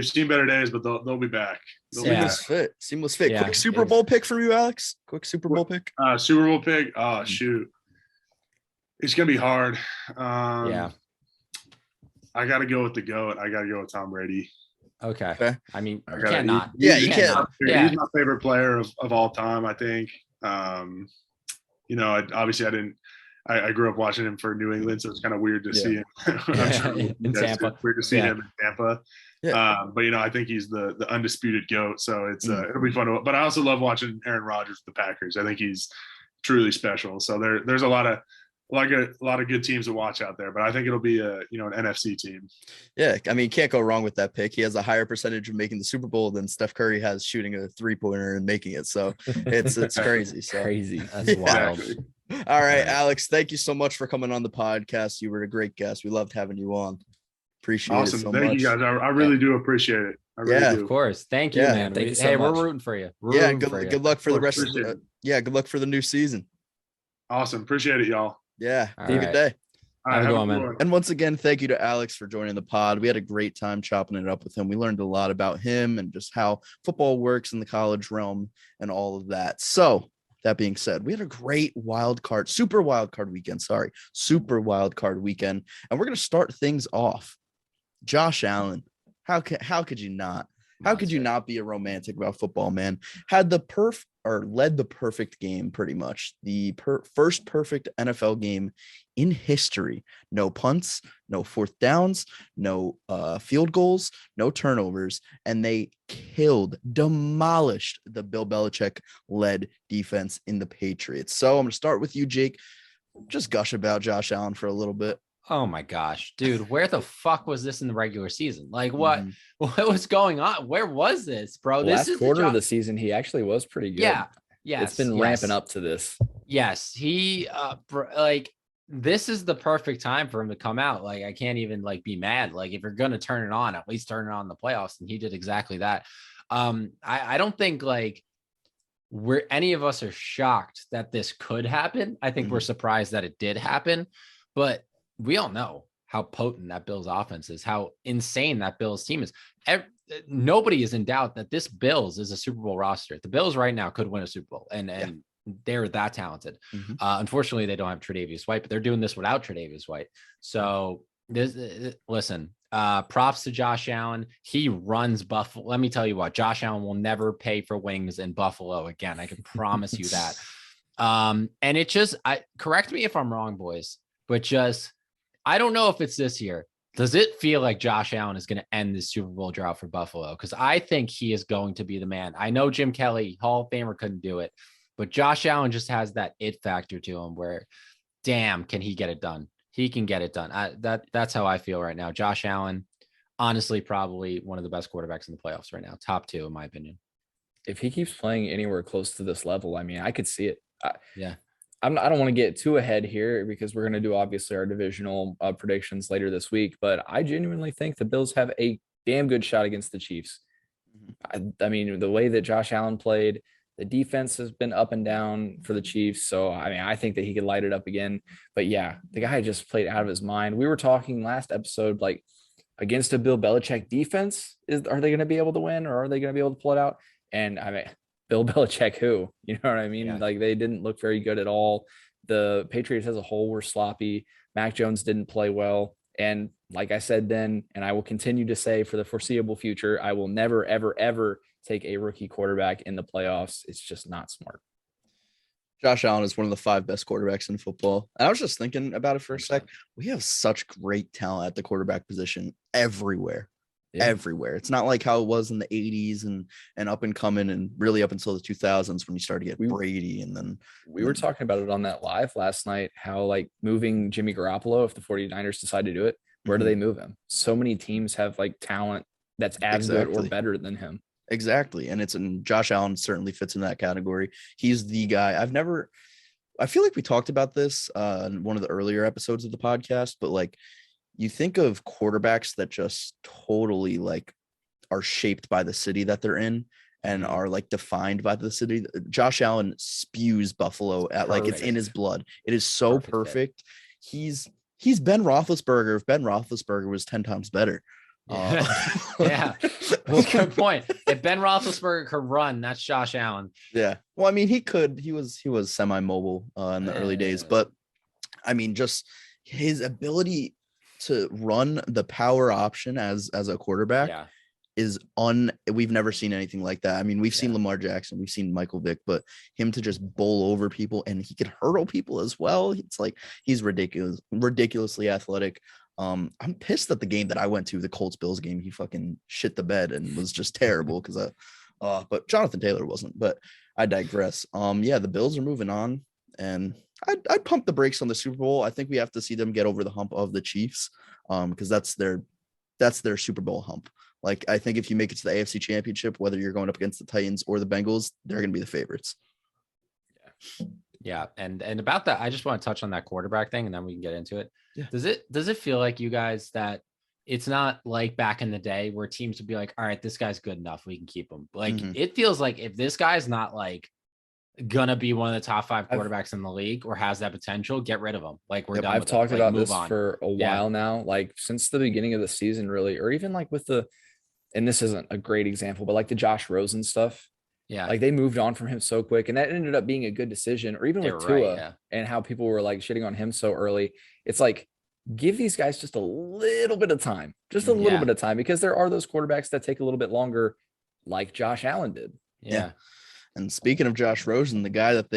seen better days, but they'll be back. Seamless fit. Quick Super Bowl pick from you, Alex. Quick Super Bowl pick. Super Bowl pick. Oh shoot, it's gonna be hard. I got to go with the GOAT. I got to go with Tom Brady. Okay. I mean, you can't. He's my favorite player of all time, I think. I grew up watching him for New England, so it's kind of weird to see him. I'm sure in Tampa. Weird to see him in Tampa. Yeah. But I think he's the undisputed GOAT, so it's it'll be fun. But I also love watching Aaron Rodgers with the Packers. I think he's truly special. So there's a lot of good teams to watch out there, but I think it'll be an NFC team. Yeah, I mean, can't go wrong with that pick. He has a higher percentage of making the Super Bowl than Steph Curry has shooting a 3-pointer and making it. So it's crazy. So crazy. That's wild. All right, Alex, thank you so much for coming on the podcast. You were a great guest. We loved having you on. Appreciate it so much. Thank you guys. I really do appreciate it. I really do. Of course. Thank you, man. Thank you so much. We're rooting for you. Good luck for the rest of good luck for the new season. Awesome. Appreciate it, y'all. Yeah. Have a good day. Have a good one, man. And once again, thank you to Alex for joining the pod. We had a great time chopping it up with him. We learned a lot about him and just how football works in the college realm and all of that. So that being said, we had a great Super Wildcard Weekend. Super Wildcard Weekend. And we're going to start things off. Josh Allen. How could you not? How could you not be a romantic about football, man? Led the perfect game, pretty much. The first perfect NFL game in history. No punts, no fourth downs, no field goals, no turnovers. And they demolished the Bill Belichick-led defense in the Patriots. So I'm going to start with you, Jake. Just gush about Josh Allen for a little bit. Oh my gosh, dude, where the fuck was this in the regular season? Like what was going on? Where was this, bro? Last quarter of the season, he actually was pretty good. Yeah. It's been ramping up to this. Yes. He this is the perfect time for him to come out. Like, I can't even be mad. Like, if you're going to turn it on, at least turn it on in the playoffs. And he did exactly that. I don't think any of us are shocked that this could happen. I think we're surprised that it did happen, but we all know how potent that Bills offense is, how insane that Bills team is. Nobody is in doubt that this Bills is a Super Bowl roster. The Bills right now could win a Super Bowl, and they're that talented. Unfortunately, they don't have Tre'Davious White, but they're doing this without Tre'Davious White. So listen, props to Josh Allen. He runs Buffalo. Let me tell you what, Josh Allen will never pay for wings in Buffalo again. I can promise you that. And it correct me if I'm wrong, boys, but I don't know if it's this year. Does it feel like Josh Allen is going to end this Super Bowl drought for Buffalo? Because I think he is going to be the man. I know Jim Kelly, Hall of Famer, couldn't do it, but Josh Allen just has that it factor to him where, damn, can he get it done? He can get it done. That's how I feel right now. Josh Allen, honestly, probably one of the best quarterbacks in the playoffs right now. Top 2, in my opinion. If he keeps playing anywhere close to this level, I mean, I could see it. I don't want to get too ahead here because we're going to do obviously our divisional predictions later this week, but I genuinely think the Bills have a damn good shot against the Chiefs. I mean, the way that Josh Allen played, the defense has been up and down for the Chiefs. So, I mean, I think that he could light it up again, but yeah, the guy just played out of his mind. We were talking last episode, against a Bill Belichick defense, are they going to be able to win or are they going to be able to pull it out? And I mean, Bill Belichick, who, you know what I mean? Yeah. They didn't look very good at all. The Patriots as a whole were sloppy. Mac Jones didn't play well. And like I said then, and I will continue to say for the foreseeable future, I will never, ever, ever take a rookie quarterback in the playoffs. It's just not smart. Josh Allen is one of the 5 best quarterbacks in football. And I was just thinking about it for a sec. We have such great talent at the quarterback position everywhere. Everywhere. It's not like how it was in the 80s and up and coming and really up until the 2000s when you started to get Brady. And then we were talking about it on that live last night, how moving Jimmy Garoppolo, if the 49ers decide to do it, where do they move him? So many teams have talent that's as good or better than him. Exactly. And Josh Allen certainly fits in that category. He's the guy. I feel like we talked about this in one of the earlier episodes of the podcast, but you think of quarterbacks that just totally like are shaped by the city that they're in and are like defined by the city. Josh Allen spews Buffalo at like it's in his blood. It is so perfect. He's Ben Roethlisberger. If Ben Roethlisberger was 10 times better. Yeah. Well, good point. If Ben Roethlisberger could run, that's Josh Allen. Yeah. Well, I mean, he could. He was semi-mobile in the early days, but I mean, just his ability to run the power option as a quarterback is we've never seen anything like that. I mean, we've seen Lamar Jackson, we've seen Michael Vick, but him to just bowl over people and he could hurdle people as well. It's like he's ridiculously athletic. I'm pissed that the game that I went to, the Colts-Bills game, he fucking shit the bed and was just terrible because but Jonathan Taylor wasn't. But I digress. The Bills are moving on, and I'd pump the brakes on the Super Bowl. I think we have to see them get over the hump of the Chiefs, because that's their Super Bowl hump. Like, I think if you make it to the AFC Championship, whether you're going up against the Titans or the Bengals, they're going to be the favorites. Yeah. And about that, I just want to touch on that quarterback thing and then we can get into it. Yeah. Does it feel like you guys that it's not like back in the day where teams would be like, all right, this guy's good enough, we can keep him. Like, it feels like if this guy's not like gonna be one of the top 5 quarterbacks in the league or has that potential, get rid of him. Like, we're done. I've talked about this on. for a while now, like since the beginning of the season, really, or even like with and this isn't a great example, but like the Josh Rosen stuff. Yeah. Like they moved on from him so quick, and that ended up being a good decision. Or even with Tua and how people were like shitting on him so early. It's like, give these guys just a little bit of time, because there are those quarterbacks that take a little bit longer, like Josh Allen did. Yeah. And speaking of Josh Rosen, the guy that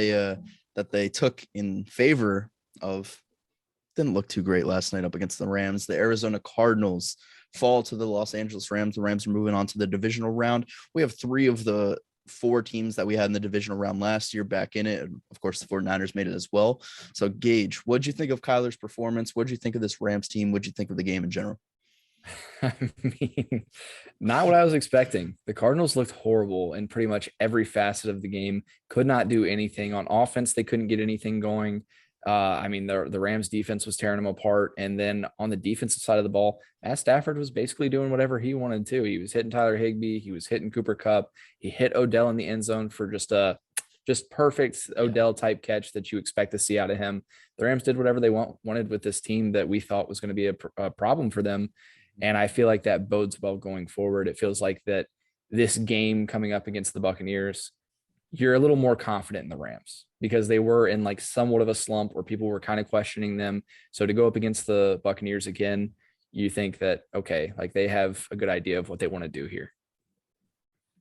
they took in favor of didn't look too great last night up against the Rams. The Arizona Cardinals fall to the Los Angeles Rams. The Rams are moving on to the divisional round. We have 3 of the 4 teams that we had in the divisional round last year back in it. And of course, the 49ers made it as well. So, Gage, what'd you think of Kyler's performance? What'd you think of this Rams team? What'd you think of the game in general? I mean, not what I was expecting. The Cardinals looked horrible in pretty much every facet of the game. Could not do anything on offense. They couldn't get anything going. I mean, the Rams defense was tearing them apart. And then on the defensive side of the ball, Matt Stafford was basically doing whatever he wanted to. He was hitting Tyler Higbee. He was hitting Cooper Kupp. He hit Odell in the end zone for just perfect Odell type catch that you expect to see out of him. The Rams did whatever they wanted with this team that we thought was going to be a problem for them. And I feel like that bodes well going forward. It feels like that this game coming up against the Buccaneers, you're a little more confident in the Rams because they were in like somewhat of a slump where people were kind of questioning them. So to go up against the Buccaneers again, you think that, okay, like they have a good idea of what they want to do here.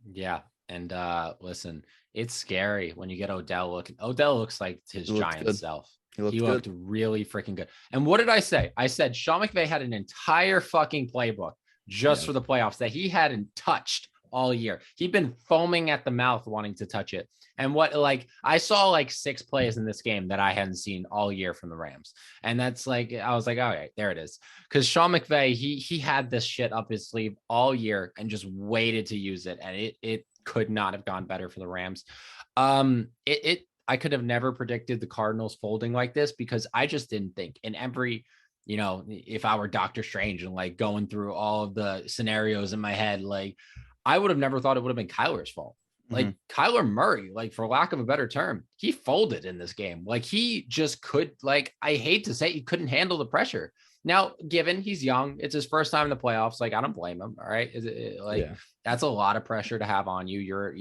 Yeah. And listen, it's scary when you get Odell looking. Odell looks like his giant self. He looked really freaking good. And what did I say? I said Sean McVay had an entire fucking playbook just for the playoffs that he hadn't touched all year. He'd been foaming at the mouth wanting to touch it. And I saw like 6 plays in this game that I hadn't seen all year from the Rams. And that's like, I was like, all right, there it is. Because Sean McVay, he had this shit up his sleeve all year and just waited to use it. And it could not have gone better for the Rams. I could have never predicted the Cardinals folding like this because I just didn't think in every, if I were Doctor Strange and like going through all of the scenarios in my head, like I would have never thought it would have been Kyler's fault. Like Kyler Murray, like for lack of a better term, he folded in this game. Like he just could, like, I hate to say he couldn't handle the pressure. Now, given he's young, it's his first time in the playoffs. Like, I don't blame him. All right. That's a lot of pressure to have on you. You're,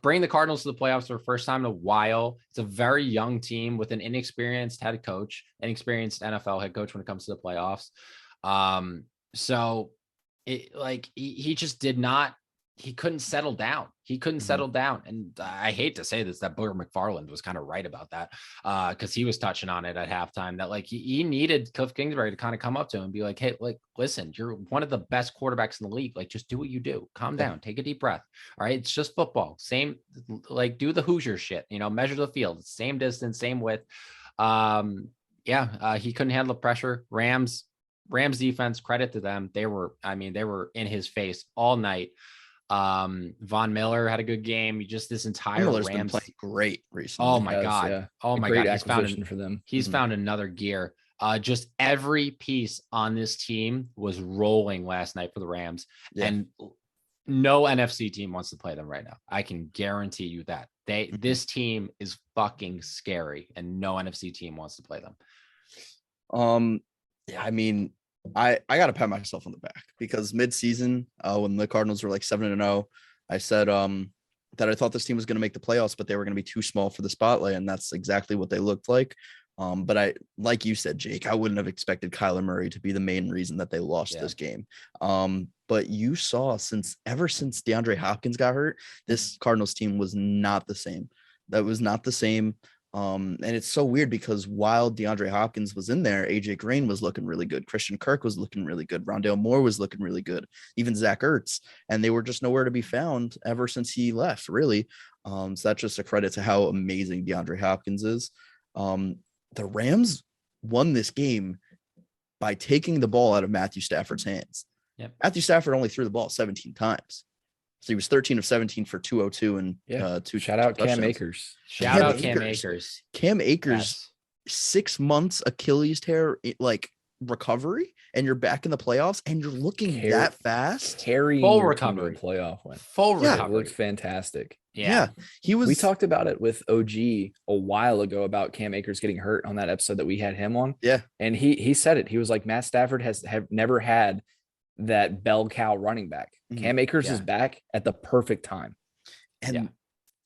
bring the Cardinals to the playoffs for the first time in a while. It's a very young team with an inexperienced head coach, inexperienced NFL head coach when it comes to the playoffs. So he just did not, he couldn't settle down. Settle down. And I hate to say this, that Booger McFarland was kind of right about that. Cause he was touching on it at halftime that like he needed Cliff Kingsbury to kind of come up to him and be like, hey, like, listen, you're one of the best quarterbacks in the league. Like, just do what you do. Calm down, take a deep breath. All right. It's just football. Same, like do the Hoosier shit, measure the field, same distance, same width. He couldn't handle the pressure. Rams defense, credit to them. They were in his face all night. Von Miller had a good game. Just this entire Miller's Rams been playing great recently. Oh my God. Yeah. Oh my God. Acquisition for them. He's found another gear. Just every piece on this team was rolling last night for the Rams, and no NFC team wants to play them right now. I can guarantee you that. This team is fucking scary, and no NFC team wants to play them. Yeah, I mean, I gotta pat myself on the back because mid-season, when the Cardinals were like 7-0, I said that I thought this team was going to make the playoffs, but they were going to be too small for the spotlight, and that's exactly what they looked like. But I, like you said, Jake, I wouldn't have expected Kyler Murray to be the main reason that they lost this game. But you saw ever since DeAndre Hopkins got hurt, this Cardinals team was not the same. That was not the same. And it's so weird because while DeAndre Hopkins was in there, AJ Green was looking really good. Christian Kirk was looking really good. Rondale Moore was looking really good. Even Zach Ertz, and they were just nowhere to be found ever since he left, really. So that's just a credit to how amazing DeAndre Hopkins is. The Rams won this game by taking the ball out of Matthew Stafford's hands. Yep. Matthew Stafford only threw the ball 17 times. So he was 13 of 17 for 202 and two. Shout out touchdowns. Cam Akers. Shout out Cam Akers. Cam Akers, 6 months Achilles tear recovery, and you're back in the playoffs, and you're looking that fast. Carrying full your recovery, playoff win. Full recovery. It looks fantastic. Yeah, he was. We talked about it with OG a while ago about Cam Akers getting hurt on that episode that we had him on. Yeah, and he said it. He was like, Matt Stafford have never had that bell cow running back. Cam Akers is back at the perfect time. And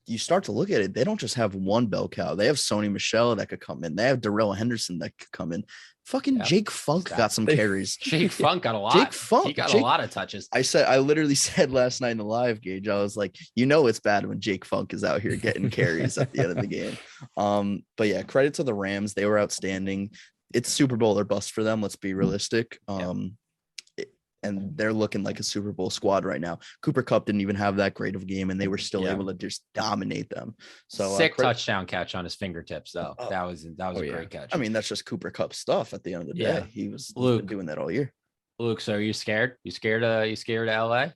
you start to look at it, they don't just have one bell cow. They have Sony Michel that could come in. They have Darrell Henderson that could come in. Fucking Jake Funk got some carries. Jake Funk got a lot. He got a lot of touches. I literally said last night in the live, Gage, I was like, it's bad when Jake Funk is out here getting carries at the end of the game. But yeah, credit to the Rams. They were outstanding. It's Super Bowl or bust for them. Let's be realistic. And they're looking like a Super Bowl squad right now. Cooper Kupp didn't even have that great of a game, and they were still able to just dominate them. So sick touchdown catch on his fingertips, though. That was a great catch. I mean, that's just Cooper Kupp stuff. At the end of the day, he was doing that all year. Luke, so are you scared? You scared of LA?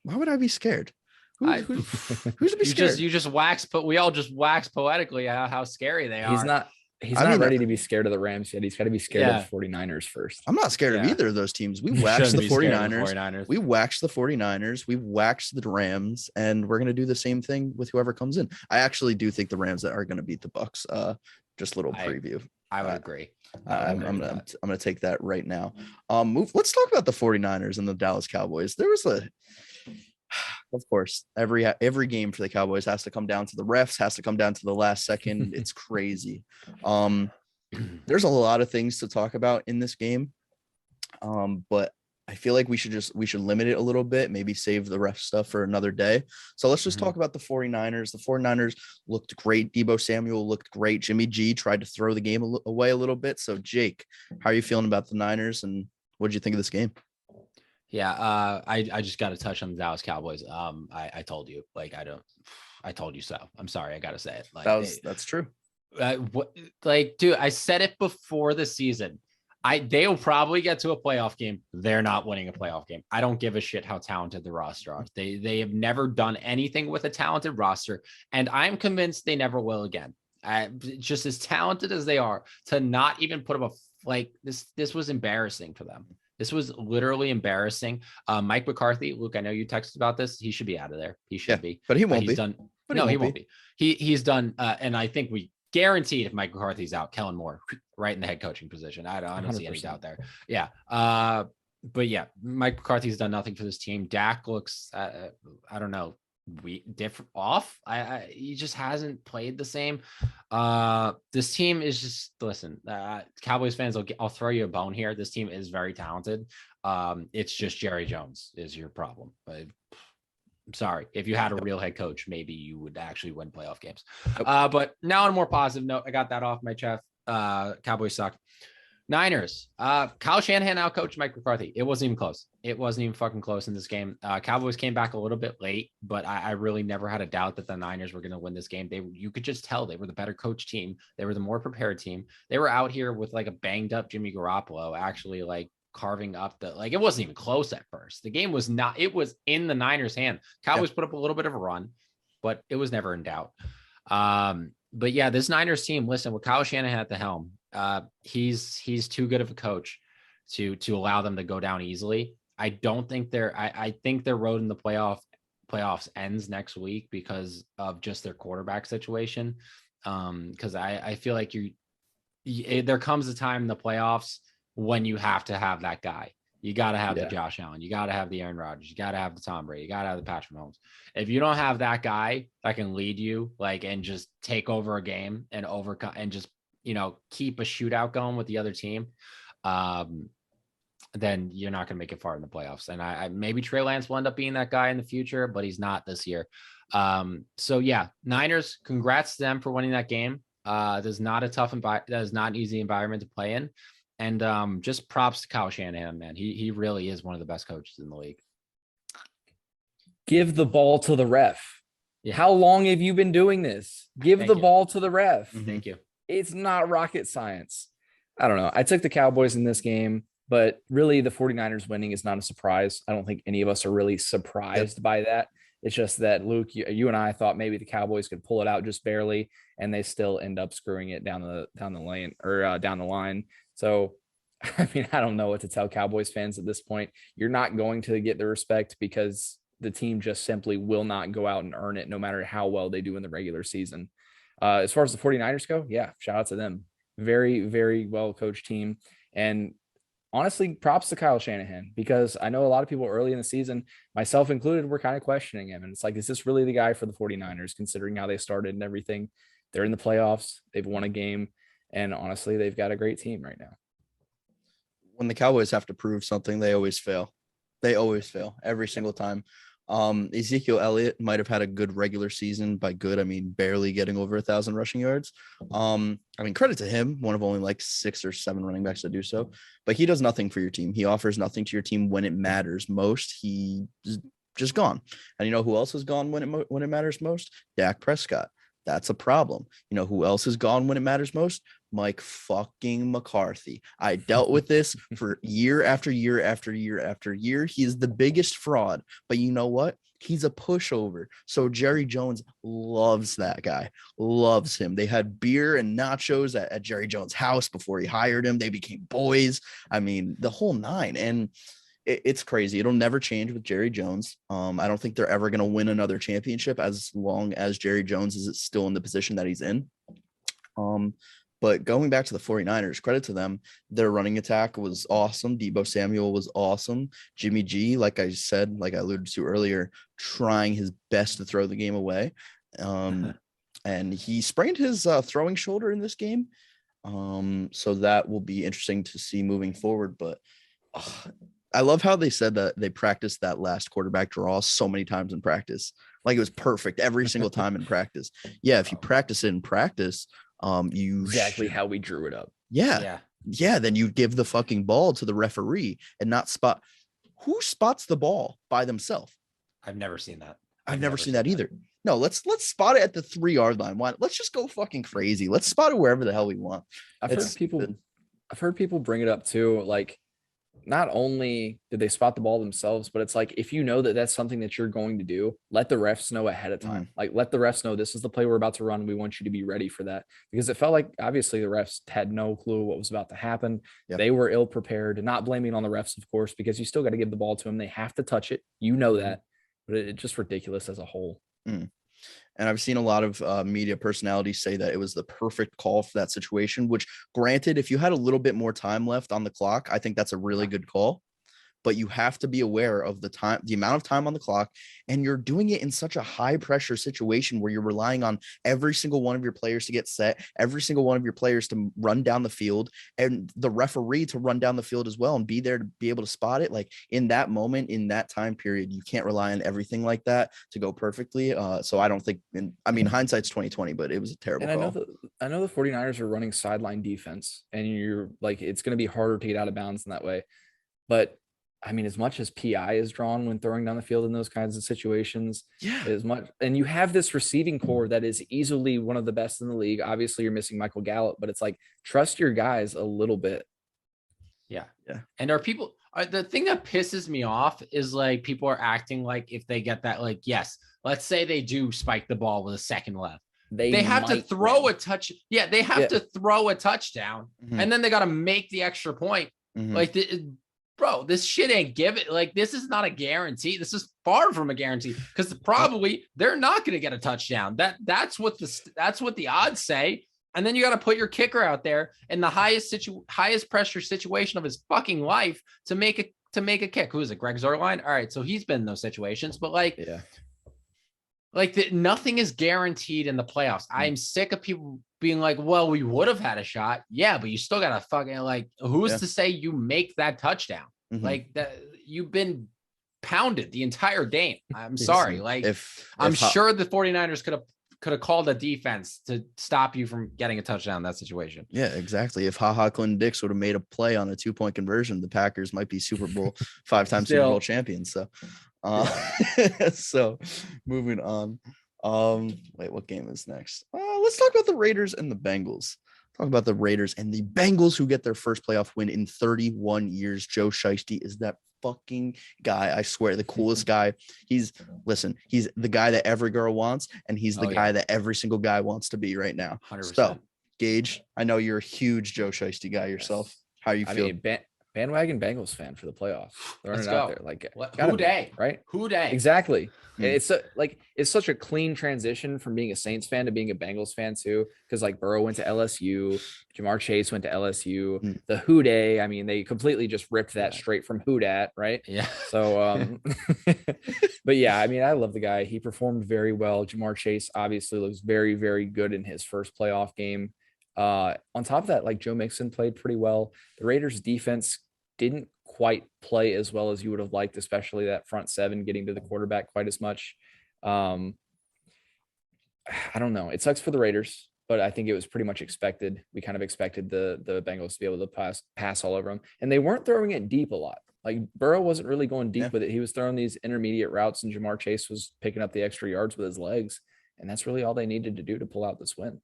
Why would I be scared? Who's to be scared? You just wax, but we all just wax poetically how scary they are. He's not ready to be scared of the Rams yet. He's got to be scared of the 49ers first. I'm not scared of either of those teams. We waxed the 49ers. We waxed the 49ers. We waxed the Rams, and we're going to do the same thing with whoever comes in. I actually do think the Rams are going to beat the Bucs. Just a little preview. I would agree. I'm gonna take that right now. Let's talk about the 49ers and the Dallas Cowboys. There was of course, every game for the Cowboys has to come down to the refs, has to come down to the last second. It's crazy. There's a lot of things to talk about in this game. But I feel like we should limit it a little bit, maybe save the ref stuff for another day. So let's just talk about the 49ers. The 49ers looked great. Deebo Samuel looked great. Jimmy G tried to throw the game away a little bit. So Jake, how are you feeling about the Niners, and what did you think of this game? Yeah, I just got to touch on the Dallas Cowboys. I told you, I told you so. I'm sorry, I got to say it. That's true. Dude, I said it before the season. They'll probably get to a playoff game. They're not winning a playoff game. I don't give a shit how talented the roster are. They have never done anything with a talented roster, and I'm convinced they never will again. Just as talented as they are, to not even put up this was embarrassing for them. This was literally embarrassing. Mike McCarthy, Luke, I know you texted about this. He should be out of there. He should be. But he won't be. He won't be. He's done. And I think we guaranteed if Mike McCarthy's out, Kellen Moore right in the head coaching position. I don't see any doubt there. Yeah. But yeah, Mike McCarthy's done nothing for this team. Dak looks, I don't know, different off. He just hasn't played the same. This team is just, listen, Cowboys fans, I'll throw you a bone here. This team is very talented. It's just Jerry Jones is your problem. But I'm sorry, if you had a real head coach, maybe you would actually win playoff games. But now on a more positive note, I got that off my chest. Cowboys suck. Niners. Kyle Shanahan outcoached Mike McCarthy. It wasn't even close. It wasn't even fucking close in this game. Cowboys came back a little bit late, but I really never had a doubt that the Niners were going to win this game. You could just tell they were the better coach team. They were the more prepared team. They were out here with a banged up Jimmy Garoppolo, actually carving up it wasn't even close at first. The game was not, it was in the Niners' hand. Cowboys put up a little bit of a run, but it was never in doubt. But yeah, this Niners team, listen, with Kyle Shanahan at the helm, he's too good of a coach to allow them to go down easily. I don't think I think their road in the playoffs ends next week because of just their quarterback situation. Because I feel like there comes a time in the playoffs when you have to have that guy. You got to have the Josh Allen. You got to have the Aaron Rodgers. You got to have the Tom Brady. You got to have the Patrick Mahomes. If you don't have that guy that can lead you, like, and just take over a game and overcome and just, keep a shootout going with the other team, then you're not going to make it far in the playoffs. And I maybe Trey Lance will end up being that guy in the future, but he's not this year. So yeah, Niners, congrats to them for winning that game. That is not an easy environment to play in. And just props to Kyle Shanahan, man. He really is one of the best coaches in the league. Give the ball to the ref. Yeah. How long have you been doing this? Give the ball to the ref. Thank you. It's not rocket science. I don't know. I took the Cowboys in this game, but really the 49ers winning is not a surprise. I don't think any of us are really surprised by that. It's just that, Luke, you and I thought maybe the Cowboys could pull it out just barely, and they still end up screwing it down the line. So, I mean, I don't know what to tell Cowboys fans at this point. You're not going to get the respect because the team just simply will not go out and earn it no matter how well they do in the regular season. As far as the 49ers go, yeah, shout out to them. Very, very well coached team. And honestly, props to Kyle Shanahan, because I know a lot of people early in the season, myself included, were kind of questioning him. And it's like, is this really the guy for the 49ers, considering how they started and everything? They're in the playoffs. They've won a game. And honestly, they've got a great team right now. When the Cowboys have to prove something, they always fail. They always fail every single time. Ezekiel Elliott might have had a good regular season. By good, I mean barely getting over 1,000 rushing yards. I mean, credit to him, one of only like 6 or 7 running backs to do so. But he does nothing for your team. He offers nothing to your team when it matters most. He's just gone. And you know who else is gone when it matters most? Dak Prescott. That's a problem. You know who else is gone when it matters most? Mike fucking McCarthy. I dealt with this for year after year after year after year. He is the biggest fraud, but you know what? He's a pushover. So Jerry Jones loves that guy, loves him. They had beer and nachos at Jerry Jones' house before he hired him. They became boys. I mean, the whole nine. And it's crazy. It'll never change with Jerry Jones. I don't think they're ever going to win another championship as long as Jerry Jones is still in the position that he's in. But going back to the 49ers, credit to them. Their running attack was awesome. Deebo Samuel was awesome. Jimmy G, like I said, like I alluded to earlier, trying his best to throw the game away. And he sprained his throwing shoulder in this game. So that will be interesting to see moving forward. But I love how they said that they practiced that last quarterback draw so many times in practice. Like it was perfect every single time in practice. Yeah, if you practice it in practice, exactly how we drew it up. Yeah. Then you give the fucking ball to the referee and not spot. Who spots the ball by themselves? I've never seen that. I've never seen that either. No, let's spot it at the 3-yard line. Why? Let's just go fucking crazy. Let's spot it wherever the hell we want. I've heard people bring it up too. Like, not only did they spot the ball themselves, but it's like, if you know that that's something that you're going to do, let the refs know ahead of time. Like, let the refs know this is the play we're about to run. We want you to be ready for that, because it felt like obviously the refs had no clue what was about to happen. Yep. They were ill prepared, not blaming on the refs, of course, because you still got to give the ball to them. They have to touch it. You know that, but it's just ridiculous as a whole. And I've seen a lot of media personalities say that it was the perfect call for that situation, which, granted, if you had a little bit more time left on the clock, I think that's a really good call. But you have to be aware of the amount of time on the clock, and you're doing it in such a high pressure situation where you're relying on every single one of your players to get set, every single one of your players to run down the field, and the referee to run down the field as well and be there to be able to spot it. Like, in that moment, in that time period, you can't rely on everything like that to go perfectly. So I don't think, hindsight's 2020, but it was a terrible call. I know the 49ers are running sideline defense, and you're like, it's going to be harder to get out of bounds in that way. But I mean, as much as PI is drawn when throwing down the field in those kinds of situations, and you have this receiving core that is easily one of the best in the league. Obviously, you're missing Michael Gallup, but it's like, trust your guys a little bit. Yeah. And the thing that pisses me off is like, people are acting like if they get that, like, yes, let's say they do spike the ball with a second left. they have to throw a touch. Yeah, they have to throw a touchdown, and then they got to make the extra point. Like, bro, this shit ain't give it. Like, this is not a guarantee. This is far from a guarantee because probably they're not going to get a touchdown. That's what the odds say. And then you got to put your kicker out there in the highest pressure situation of his fucking life to make a kick. Who is it? Greg Zuerlein? All right, so he's been in those situations, but nothing is guaranteed in the playoffs. I'm sick of people being like, well, we would have had a shot. Yeah, but you still got to fucking who's to say you make that touchdown? Like that, you've been pounded the entire game. I'm sorry. I'm sure the 49ers could have called a defense to stop you from getting a touchdown in that situation. Yeah, exactly. If Clinton Dix would have made a play on a 2-point conversion, the Packers might be Super Bowl 5-time Super Bowl champions. So, so moving on. Wait, what game is next? Let's talk about the Raiders and the Bengals. Talk about the Raiders and the Bengals, who get their first playoff win in 31 years. Joe Shiesty is that fucking guy. I swear, the coolest guy. He's the guy that every girl wants, and he's the guy that every single guy wants to be right now. 100%. So, Gage, I know you're a huge Joe Shiesty guy yourself. How you feel? Bandwagon Bengals fan for the playoffs. Let's go. Out there. Like, who day, right? Who day? Exactly. It's such a clean transition from being a Saints fan to being a Bengals fan too. Because like Burrow went to LSU, Jamar Chase went to LSU. The Who Day, I mean, they completely just ripped that straight from Who Dat, right? Yeah. So, but yeah, I mean, I love the guy. He performed very well. Jamar Chase obviously looks very, very good in his first playoff game. On top of that, like Joe Mixon played pretty well. The Raiders defense didn't quite play as well as you would have liked, especially that front seven getting to the quarterback quite as much. I don't know. It sucks for the Raiders, but I think it was pretty much expected. We kind of expected the Bengals to be able to pass all over them, and they weren't throwing it deep a lot. Like Burrow wasn't really going deep with it. He was throwing these intermediate routes, and Jamar Chase was picking up the extra yards with his legs, and that's really all they needed to do to pull out this win.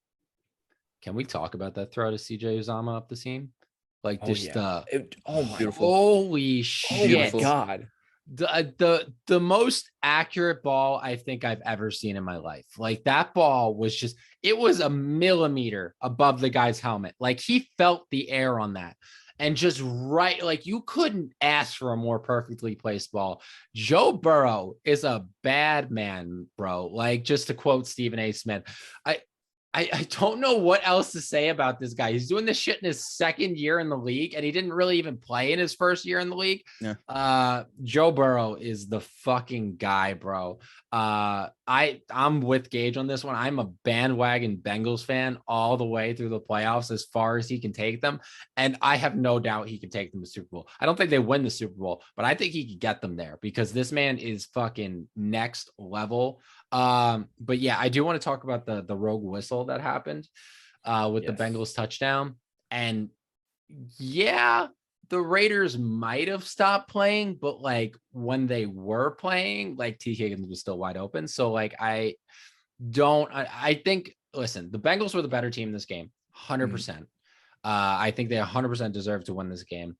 Can we talk about that throw to CJ Uzomah up the seam? Like beautiful. Holy shit. Oh my God. The most accurate ball I think I've ever seen in my life. Like that ball was it was a millimeter above the guy's helmet. Like he felt the air on that. And just right, like you couldn't ask for a more perfectly placed ball. Joe Burrow is a bad man, bro. Like just to quote Stephen A. Smith, I don't know what else to say about this guy. He's doing this shit in his second year in the league, and he didn't really even play in his first year in the league. Yeah. Joe Burrow is the fucking guy, bro. I'm with Gage on this one. I'm a bandwagon Bengals fan all the way through the playoffs as far as he can take them. And I have no doubt he can take them to Super Bowl. I don't think they win the Super Bowl, but I think he could get them there because this man is fucking next level. But yeah, I do want to talk about the rogue whistle that happened with the Bengals touchdown. And yeah, the Raiders might have stopped playing, but like when they were playing, like T. Higgins was still wide open. So like I think, listen, the Bengals were the better team in this game, 100%. I think they 100% deserve to win this game.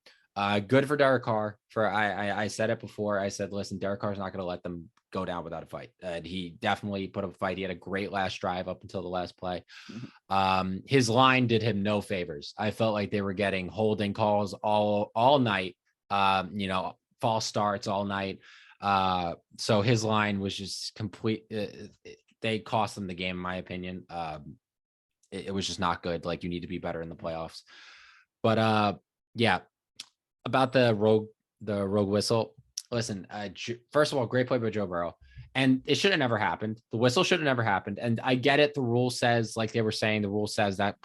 Good for Derek Carr. I said it before. I said, listen, Derek Carr's not going to let them go down without a fight. He definitely put up a fight. He had a great last drive up until the last play. His line did him no favors. I felt like they were getting holding calls all night. False starts all night. So his line was just complete. They cost them the game, in my opinion. It was just not good. Like you need to be better in the playoffs. But yeah. About the rogue whistle. Listen, first of all, great play by Joe Burrow. And it should have never happened. The whistle should have never happened. And I get it. The rule says, like they were saying, the rule says that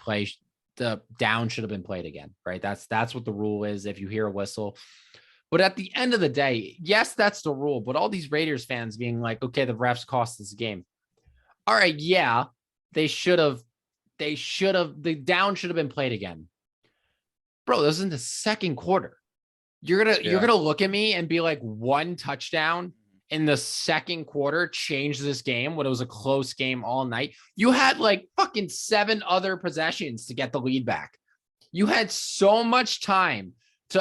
the down should have been played again, right? That's what the rule is if you hear a whistle. But at the end of the day, yes, that's the rule. But all these Raiders fans being like, okay, the refs cost this game. All right, yeah, the down should have been played again. Bro, this is in the second quarter. You're gonna look at me and be like, one touchdown in the second quarter changed this game when it was a close game all night. You had like fucking 7 other possessions to get the lead back. You had so much time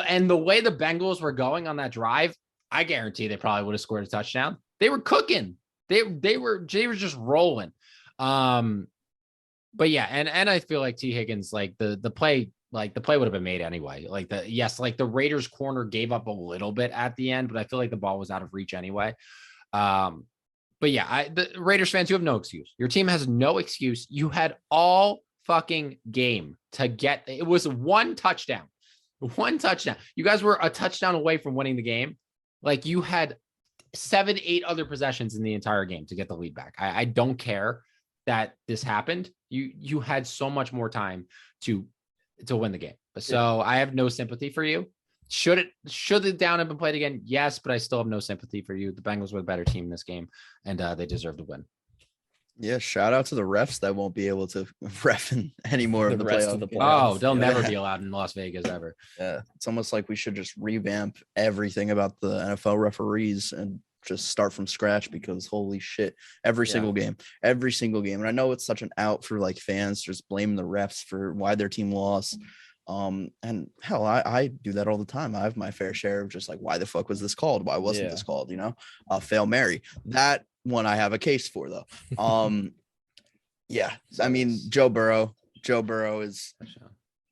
and the way the Bengals were going on that drive, I guarantee they probably would have scored a touchdown. They were cooking. They were just rolling. But yeah, and I feel like T. Higgins, like the play would have been made anyway. Like the Raiders corner gave up a little bit at the end, but I feel like the ball was out of reach anyway. But yeah, the Raiders fans, you have no excuse. Your team has no excuse. You had all fucking game to get. It was one touchdown. You guys were a touchdown away from winning the game. Like you had 7-8 other possessions in the entire game to get the lead back. I don't care that this happened. You had so much more time to win the game. So I have no sympathy for you. Should the down have been played again? Yes, but I still have no sympathy for you. The Bengals were the better team in this game, and they deserve to win. Yeah, shout out to the refs that won't be able to ref in any more of the playoffs. Oh, they'll never be allowed in Las Vegas ever. Yeah, it's almost like we should just revamp everything about the NFL referees and just start from scratch, because holy shit, every single game. And I know it's such an out for like fans just blaming the refs for why their team lost. And hell, I do that all the time. I have my fair share of just like, why the fuck was this called? Why wasn't this called? You know, Fail Mary. That one I have a case for though. Yeah, I mean, Joe Burrow is,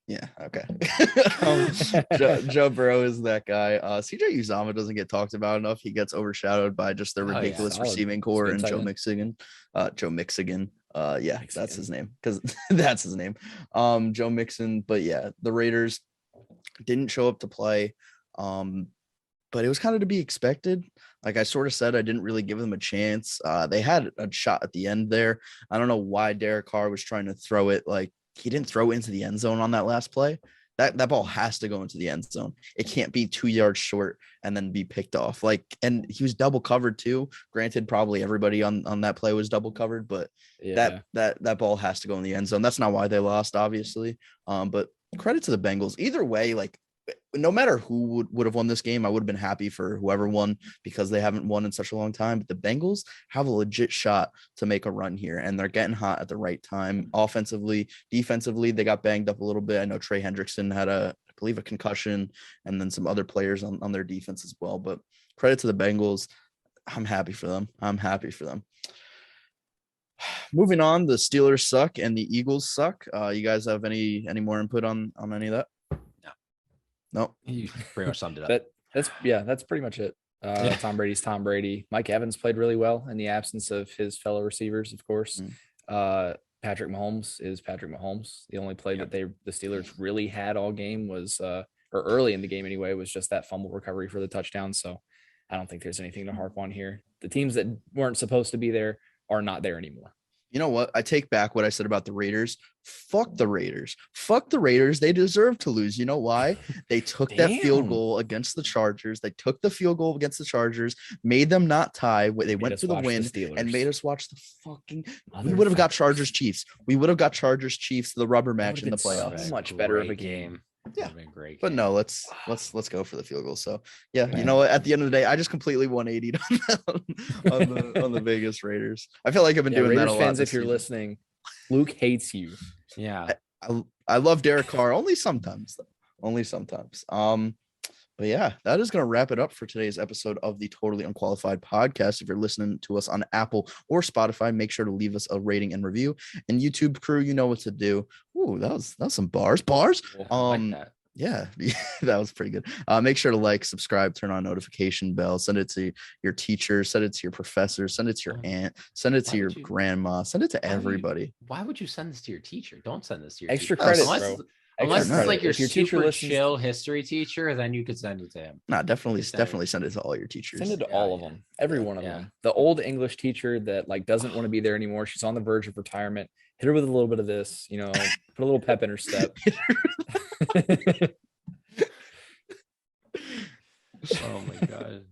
yeah, okay. Joe Burrow is that guy. CJ Uzomah doesn't get talked about enough. He gets overshadowed by just the ridiculous receiving core and Joe Mixon. Yeah, that's his name, because that's his name. Joe Mixon. But yeah, the Raiders didn't show up to play. But it was kind of to be expected. Like I sort of said, I didn't really give them a chance. They had a shot at the end there. I don't know why Derek Carr was trying to throw it. Like he didn't throw into the end zone on that last play. That ball has to go into the end zone. It can't be 2 yards short and then be picked off. Like, and he was double covered too. Granted, probably everybody on that play was double covered, but that ball has to go in the end zone. That's not why they lost, obviously. But credit to the Bengals. Either way, like, no matter who would have won this game, I would have been happy for whoever won, because they haven't won in such a long time. But the Bengals have a legit shot to make a run here, and they're getting hot at the right time. Offensively, defensively, they got banged up a little bit. I know Trey Hendrickson had I believe a concussion, and then some other players on their defense as well. But credit to the Bengals. I'm happy for them. Moving on, the Steelers suck and the Eagles suck. You guys have any more input on any of that? No, you pretty much summed it up. That's pretty much it. Tom Brady's Tom Brady. Mike Evans played really well in the absence of his fellow receivers, of course. Patrick Mahomes is Patrick Mahomes. The only play that the Steelers really had all game was, or early in the game anyway, was just that fumble recovery for the touchdown. So I don't think there's anything to harp on here. The teams that weren't supposed to be there are not there anymore. You know what? I take back what I said about the Raiders. Fuck the Raiders. They deserve to lose. You know why? They took that field goal against the Chargers. Made them not tie. They went for the win and made us watch the fucking. We would have got Chargers Chiefs. The rubber match in the playoffs. So much better of a game. Yeah, been great. But no, let's go for the field goal. So yeah, you know what? At the end of the day, I just completely 180'd on the Vegas Raiders. I feel like I've been doing Raiders that a lot. Fans, if you're listening, Luke hates you. Yeah, I love Derek Carr only sometimes. But yeah, that is going to wrap it up for today's episode of the Totally Unqualified podcast. If you're listening to us on Apple or Spotify, make sure to leave us a rating and review. And YouTube crew, you know what to do. Ooh, that was some bars. Yeah, that was pretty good. Make sure to like, subscribe, turn on notification bell, send it to your teacher, send it to your professor, send it to your aunt, send it to your grandma, send it to everybody. Why would you send this to your teacher? Don't send this to your extra teacher. credit, bro. Unless it's like your super chill history teacher, then you could send it to him. Nah, definitely send it to all your teachers. Send it to all of them. Every one of them. The old English teacher that like doesn't want to be there anymore. She's on the verge of retirement. Hit her with a little bit of this, put a little pep in her step. Oh my God.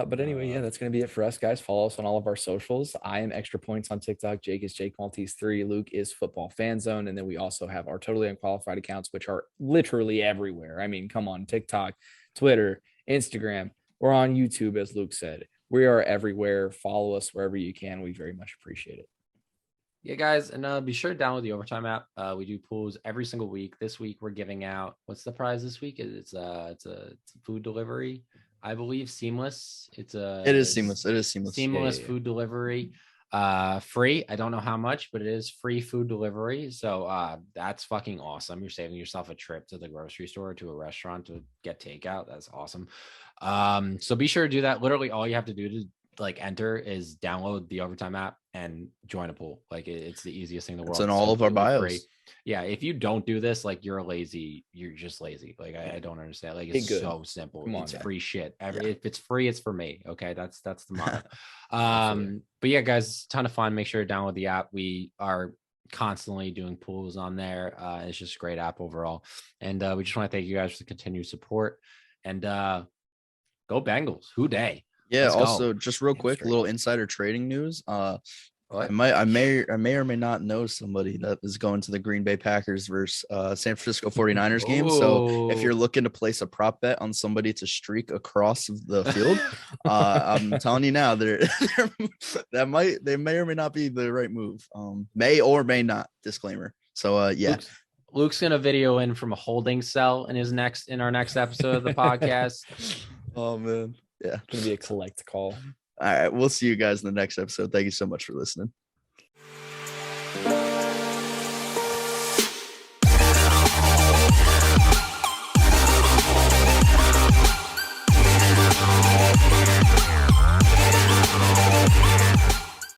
But anyway, that's going to be it for us, guys. Follow us on all of our socials. I am Extra Points on TikTok. Jake is Jake Maltese 3. Luke is Football Fan Zone. And then we also have our Totally Unqualified accounts, which are literally everywhere. I mean, come on, TikTok, Twitter, Instagram. We're on YouTube, as Luke said. We are everywhere. Follow us wherever you can. We very much appreciate it. Yeah, guys, and be sure to download the Overtime app. We do pools every single week. This week we're giving out, what's the prize this week? It's a food delivery, I believe. Seamless. It is seamless. Seamless food delivery. Free. I don't know how much, but it is free food delivery. So that's fucking awesome. You're saving yourself a trip to the grocery store or to a restaurant to get takeout. That's awesome. So be sure to do that. Literally all you have to do to like enter is download the Overtime app and join a pool. Like it's the easiest thing in the world. It's in all of our bios. Free. Yeah, if you don't do this, like you're just lazy. Like I don't understand. Like it's so simple. It's free shit. If it's free, it's for me. Okay, that's the motto. But yeah, guys, ton of fun. Make sure to download the app. We are constantly doing pools on there. It's just a great app overall. And we just want to thank you guys for the continued support. And go Bengals. Who day? Yeah. Also, just real quick, little insider trading news. I may or may not know somebody that is going to the Green Bay Packers versus San Francisco 49ers game. So if you're looking to place a prop bet on somebody to streak across the field, I'm telling you now, they may or may not be the right move. May or may not. Disclaimer. So yeah. Luke's gonna video in from a holding cell in our next episode of the podcast. Oh man. Yeah. It's gonna be a collect call. All right. We'll see you guys in the next episode. Thank you so much for listening.